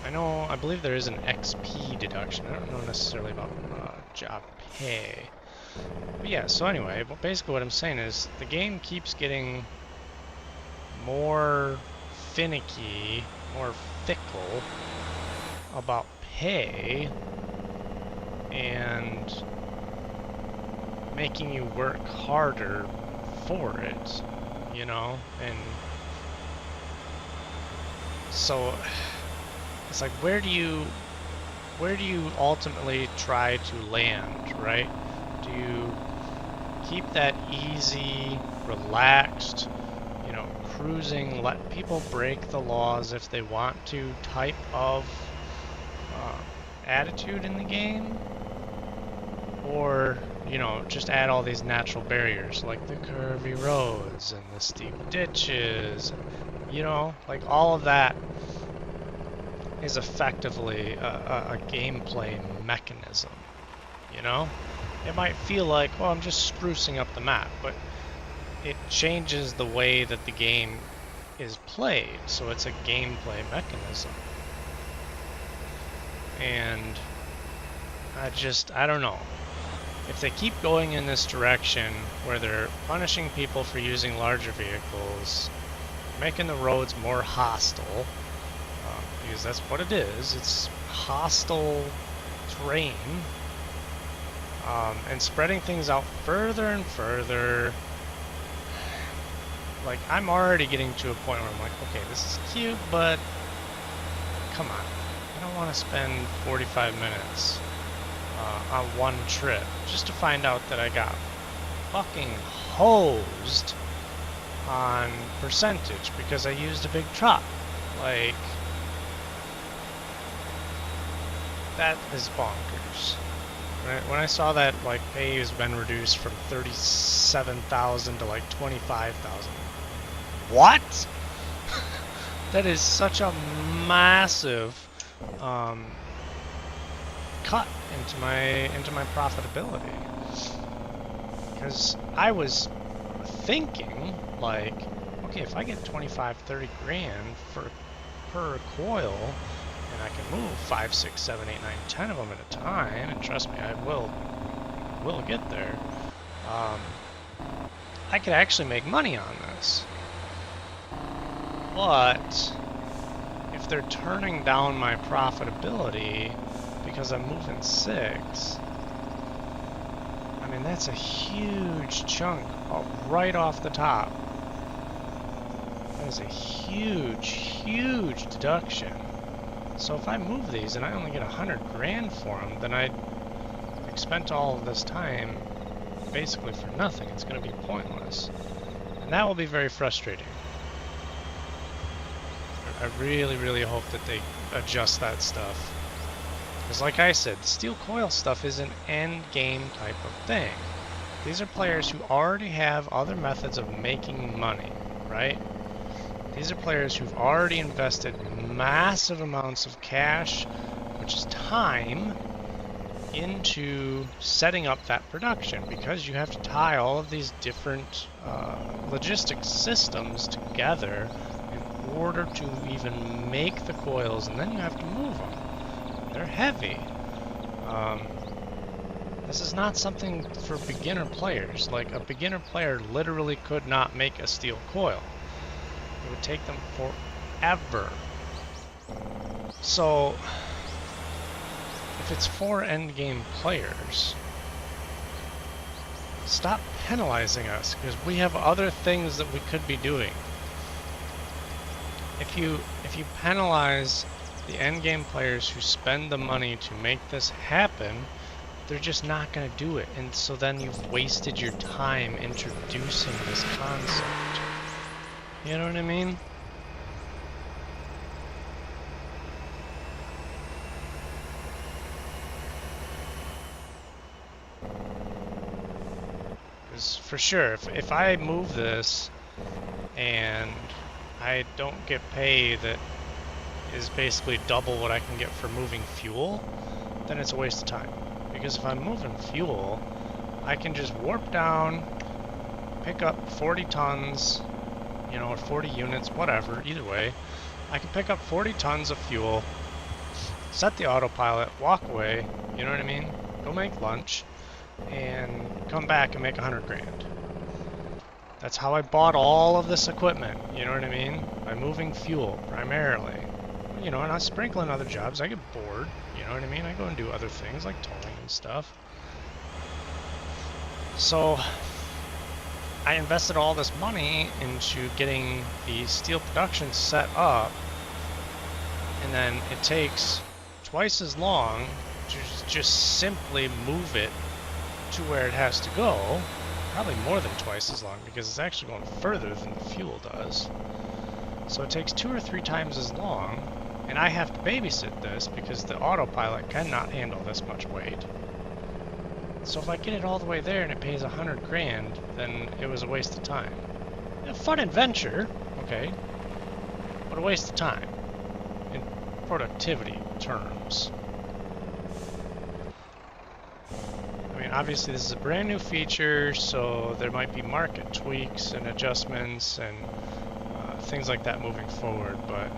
I believe there is an XP deduction. I don't know necessarily about job pay. But yeah, so anyway, basically what I'm saying is the game keeps getting more finicky, more fickle about pay, and making you work harder for it, you know? And so it's like, where do you ultimately try to land, right? Do you keep that easy, relaxed, you know, cruising, let people break the laws if they want to type of attitude in the game? Or, you know, just add all these natural barriers like the curvy roads and the steep ditches, you know, like all of that is effectively a gameplay mechanism. you know? It might feel like, oh, I'm just sprucing up the map, but it changes the way that the game is played, so it's a gameplay mechanism. And I don't know. If they keep going in this direction where they're punishing people for using larger vehicles, making the roads more hostile, because that's what it is, it's hostile terrain, and spreading things out further and further, like, I'm already getting to a point where I'm like, okay, this is cute, but come on. I don't want to spend 45 minutes on one trip just to find out that I got fucking hosed on percentage because I used a big truck. Like, that is bonkers. When I saw that, like, pay has been reduced from 37,000 to like 25,000. What? That is such a massive cut into my profitability. Because I was thinking, like, okay, if I get 25-30 grand per coil, and I can move 5, 6, 7, 8, 9, 10 of them at a time, and trust me, I will get there. I could actually make money on this. But if they're turning down my profitability because I'm moving 6, I mean, that's a huge chunk right off the top. That is a huge, huge deduction. So if I move these and I only get 100 grand for them, then I spent all of this time basically for nothing. It's going to be pointless. And that will be very frustrating. I really, really hope that they adjust that stuff. Because like I said, steel coil stuff is an end game type of thing. These are players who already have other methods of making money, right? These are players who've already invested massive amounts of cash, which is time, into setting up that production, because you have to tie all of these different logistics systems together in order to even make the coils, and then you have to move them. They're heavy. This is not something for beginner players. Like, a beginner player literally could not make a steel coil. It would take them forever. So, if it's for endgame players, stop penalizing us, because we have other things that we could be doing. If you penalize the endgame players who spend the money to make this happen, they're just not going to do it. And so then you've wasted your time introducing this concept. You know what I mean? Because for sure, if I move this and I don't get pay that is basically double what I can get for moving fuel, then it's a waste of time. Because if I'm moving fuel, I can just warp down, pick up 40 tons, you know, or 40 units, whatever, either way. I can pick up 40 tons of fuel, set the autopilot, walk away, you know what I mean? Go make lunch, and come back and make 100 grand. That's how I bought all of this equipment, you know what I mean? By moving fuel, primarily. You know, and I sprinkle in other jobs. I get bored, you know what I mean? I go and do other things like towing and stuff. So I invested all this money into getting the steel production set up, and then it takes twice as long to just simply move it to where it has to go. Probably more than twice as long, because it's actually going further than the fuel does. So it takes 2 or 3 times as long. And I have to babysit this because the autopilot cannot handle this much weight. So if I get it all the way there and it pays 100 grand, then it was a waste of time. A fun adventure, okay, but a waste of time in productivity terms. mean, obviously this is a brand new feature, so there might be market tweaks and adjustments and things like that moving forward, but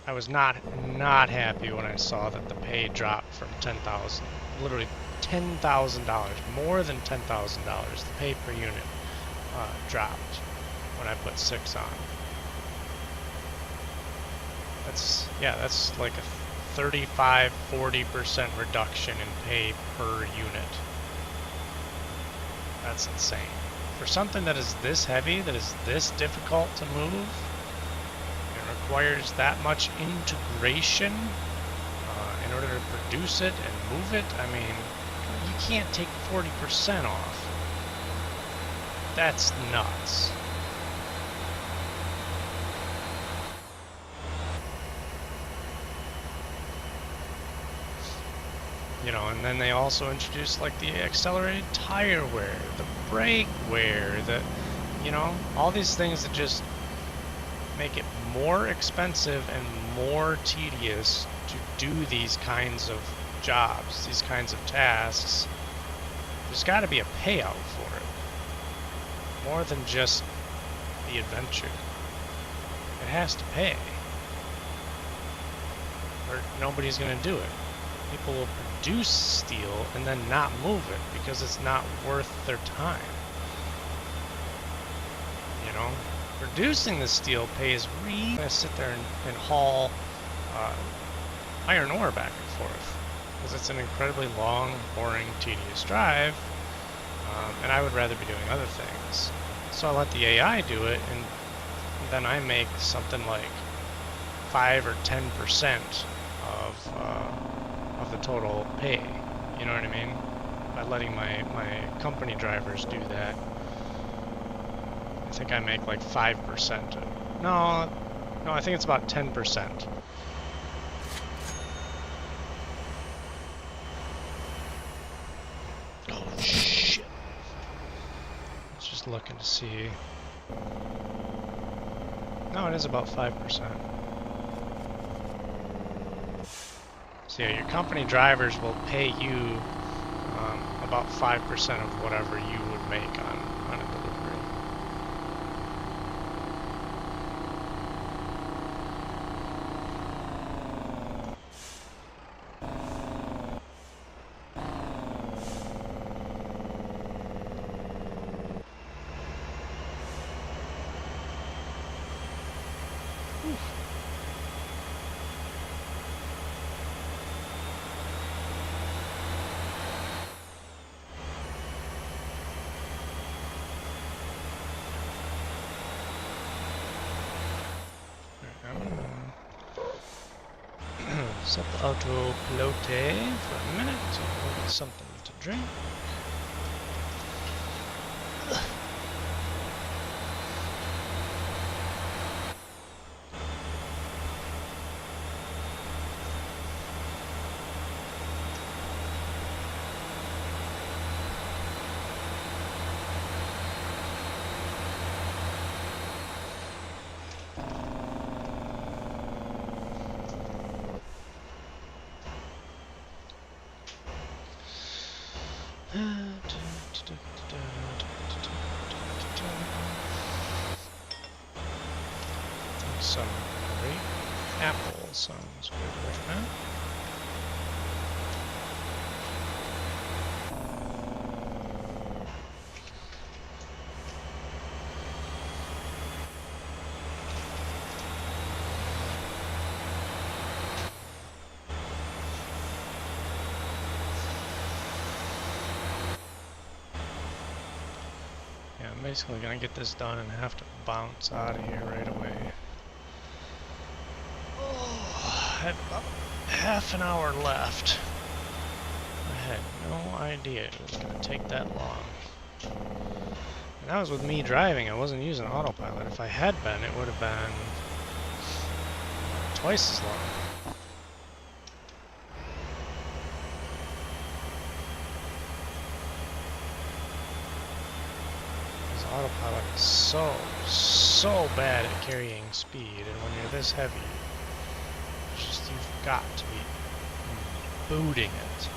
I was not happy when I saw that the pay dropped from 10,000, literally $10,000, more than $10,000. The pay per unit dropped when I put 6 on. That's like a 35–40% reduction in pay per unit. That's insane. For something that is this heavy, that is this difficult to move, requires that much integration in order to produce it and move it. I mean, you can't take 40% off. That's nuts. You know, and then they also introduced like the accelerated tire wear, the brake wear, you know, all these things that just make it more expensive and more tedious to do these kinds of jobs, these kinds of tasks. There's got to be a payout for it, more than just the adventure. It has to pay, or nobody's going to do it. People will produce steel and then not move it because it's not worth their time. You know? Producing the steel pays really to sit there and haul iron ore back and forth, because it's an incredibly long, boring, tedious drive, and I would rather be doing other things. So I let the AI do it, and then I make something like 5 or 10% of the total pay. You know what I mean? By letting my company drivers do that. I think I make like 5%. No, I think it's about 10%. Oh shit! I was just looking to see. No, it is about 5%. So yeah, your company drivers will pay you about 5% of whatever you would make on a delivery. Set the auto pilote for a minute so we'll get something to drink. Some grape apple sounds good right now. Yeah, I'm basically gonna get this done and have to bounce out of here right away. I had about half an hour left. I had no idea it was going to take that long. And that was with me driving. I wasn't using autopilot. If I had been, it would have been twice as long. Because autopilot is so bad at carrying speed, and when you're this heavy, you've got to be booting it.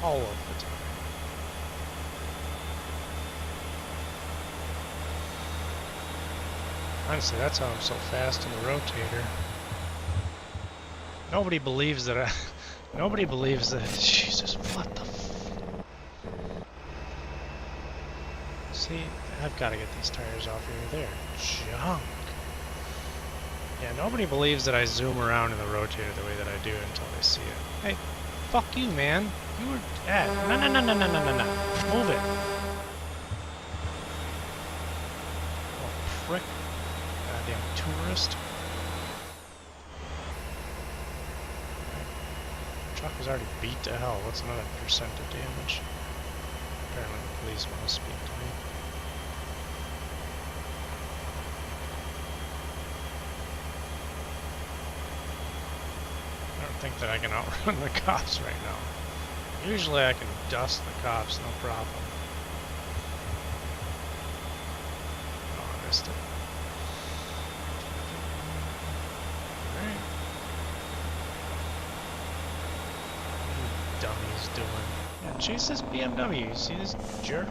All of the time. Honestly, that's how I'm so fast in the rotator. Nobody believes that I... Nobody believes that... Jesus, what the f... See, I've got to get these tires off here. They're junk. Yeah, nobody believes that I zoom around in the rotator the way that I do until they see it. Hey, fuck you, man. You were... No. Move it. Oh, prick. Goddamn tourist. Truck was already beat to hell. What's another percent of damage? Apparently the police want to speak to me. I don't think that I can outrun the cops right now. Usually I can dust the cops, no problem. Oh, I missed it. Alright. What are you dummies doing? Yeah, chase this BMW. You see this jerk?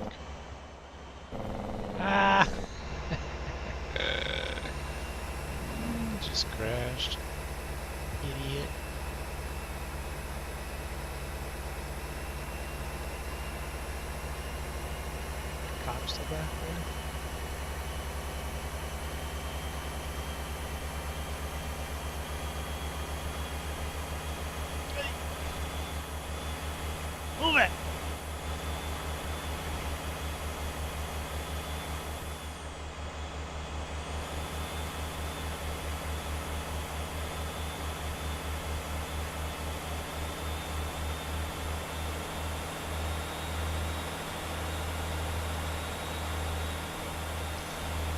Ah! Just crashed. Idiot. Cops still back there? Move it!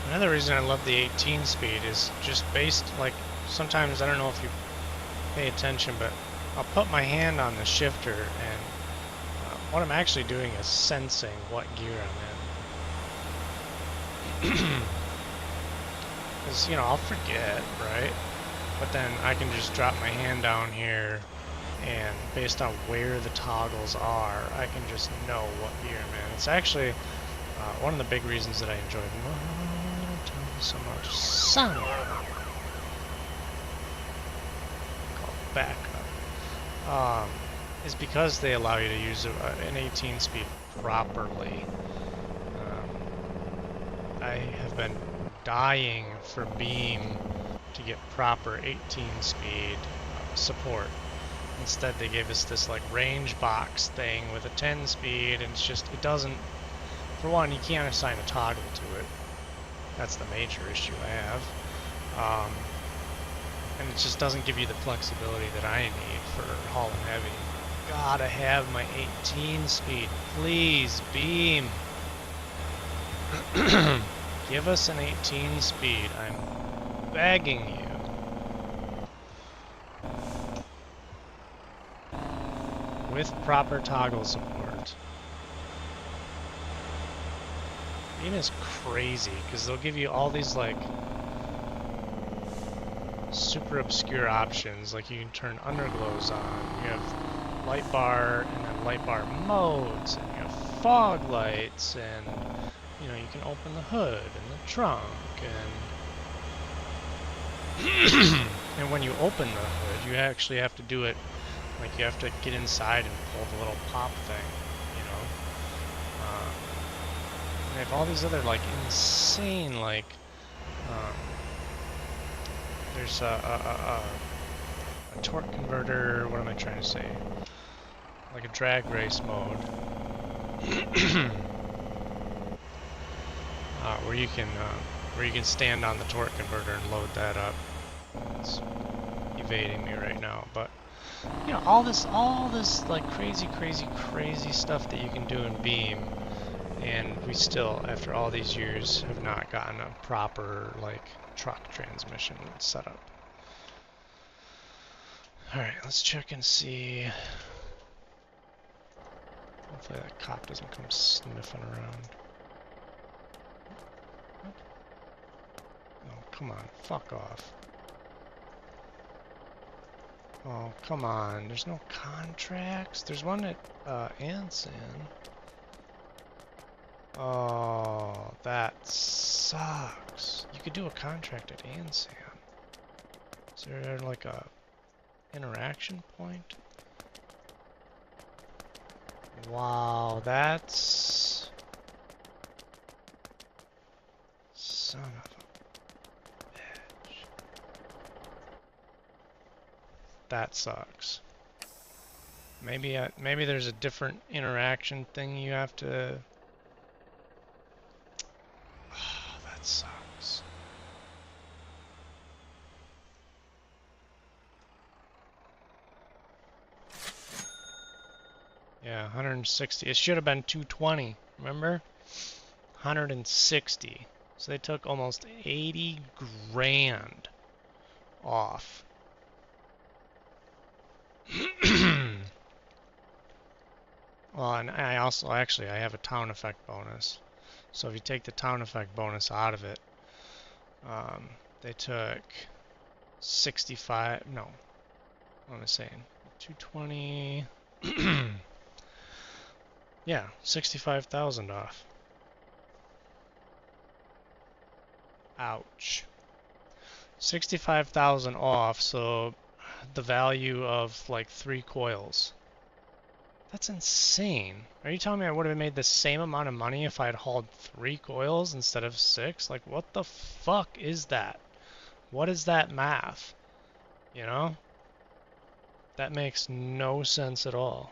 Another reason I love the 18 speed is just based, like, sometimes, I don't know if you pay attention, but I'll put my hand on the shifter and what I'm actually doing is sensing what gear I'm in. Because, you know, I'll forget, right? But then I can just drop my hand down here and based on where the toggles are, I can just know what gear I'm in. It's actually one of the big reasons that I enjoy Motortown so much. Son of a... Called backup. Is because they allow you to use an 18 speed properly. I have been dying for Beam to get proper 18 speed support. Instead they gave us this like range box thing with a 10 speed, and it's just, it doesn't, for one, you can't assign a toggle to it. That's the major issue I have. And it just doesn't give you the flexibility that I need for hauling heavy. Gotta have my 18 speed, please, Beam. Give us an 18 speed, I'm begging you. With proper toggle support. Beam is crazy, because they'll give you all these, like, super obscure options, like you can turn underglows on, you have light bar and then light bar modes, and you have fog lights, and you know, you can open the hood and the trunk, and and when you open the hood, you actually have to do it, like you have to get inside and pull the little pop thing, you know. And they have all these other like insane, like there's a torque converter. What am I trying to say? Like a drag race mode. Where you can stand on the torque converter and load that up. It's evading me right now, but you know, all this like crazy stuff that you can do in Beam, and we still, after all these years, have not gotten a proper like truck transmission set up. All right, let's check and see. Hopefully that cop doesn't come sniffing around. Oh, come on, fuck off. Oh, come on. There's no contracts. There's one at Anson. Oh, that sucks. You could do a contract at Anson. Is there like a interaction point? Wow, that's... Son of a bitch. That sucks. Maybe there's a different interaction thing you have to... Oh, that sucks. Yeah, 160. It should have been 220, remember? 160. So they took almost 80 grand off. Well, and I also, actually, I have a town effect bonus. So if you take the town effect bonus out of it, they took 65, no, what am I saying? 220, yeah, 65,000 off. Ouch. 65,000 off, so the value of like 3 coils. That's insane. Are you telling me I would have made the same amount of money if I had hauled 3 coils instead of 6? Like, what the fuck is that? What is that math? You know? That makes no sense at all.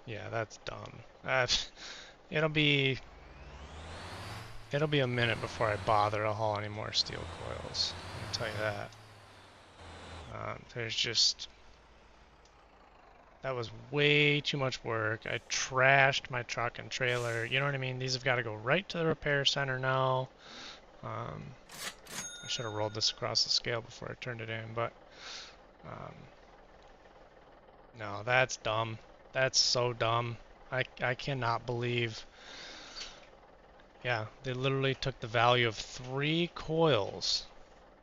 Yeah, that's dumb. It'll be a minute before I bother to haul any more steel coils. I can tell you that. There's just... That was way too much work. I trashed my truck and trailer. You know what I mean? These have got to go right to the repair center now. I should have rolled this across the scale before I turned it in, but no, that's dumb. That's so dumb. I cannot believe. Yeah, they literally took the value of 3 coils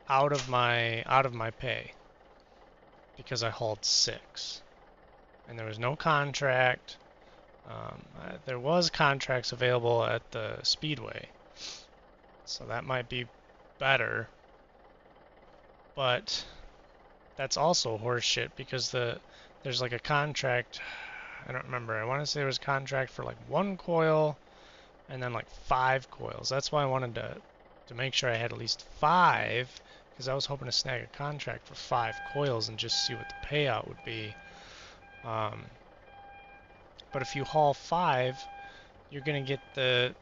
out of my pay because I hauled 6, and there was no contract. There was contracts available at the Speedway, so that might be better, but that's also horseshit because there's like a contract. I don't remember. I want to say there was a contract for like 1 coil and then like 5 coils. That's why I wanted to make sure I had at least 5, because I was hoping to snag a contract for 5 coils and just see what the payout would be. But if you haul 5, you're gonna get the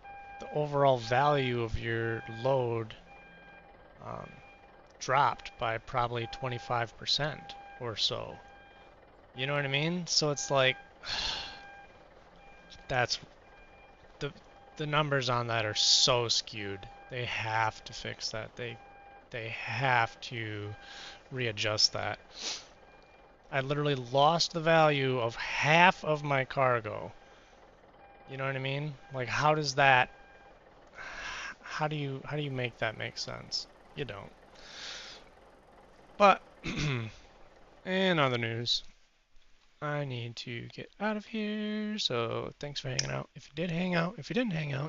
overall value of your load dropped by probably 25% or so. You know what I mean? So it's like that's the numbers on that are so skewed. They have to fix that. They have to readjust that. I literally lost the value of half of my cargo. You know what I mean? Like, how does that, how do you make that make sense? You don't. But in other news, I need to get out of here. So thanks for hanging out. If you did hang out, if you didn't hang out,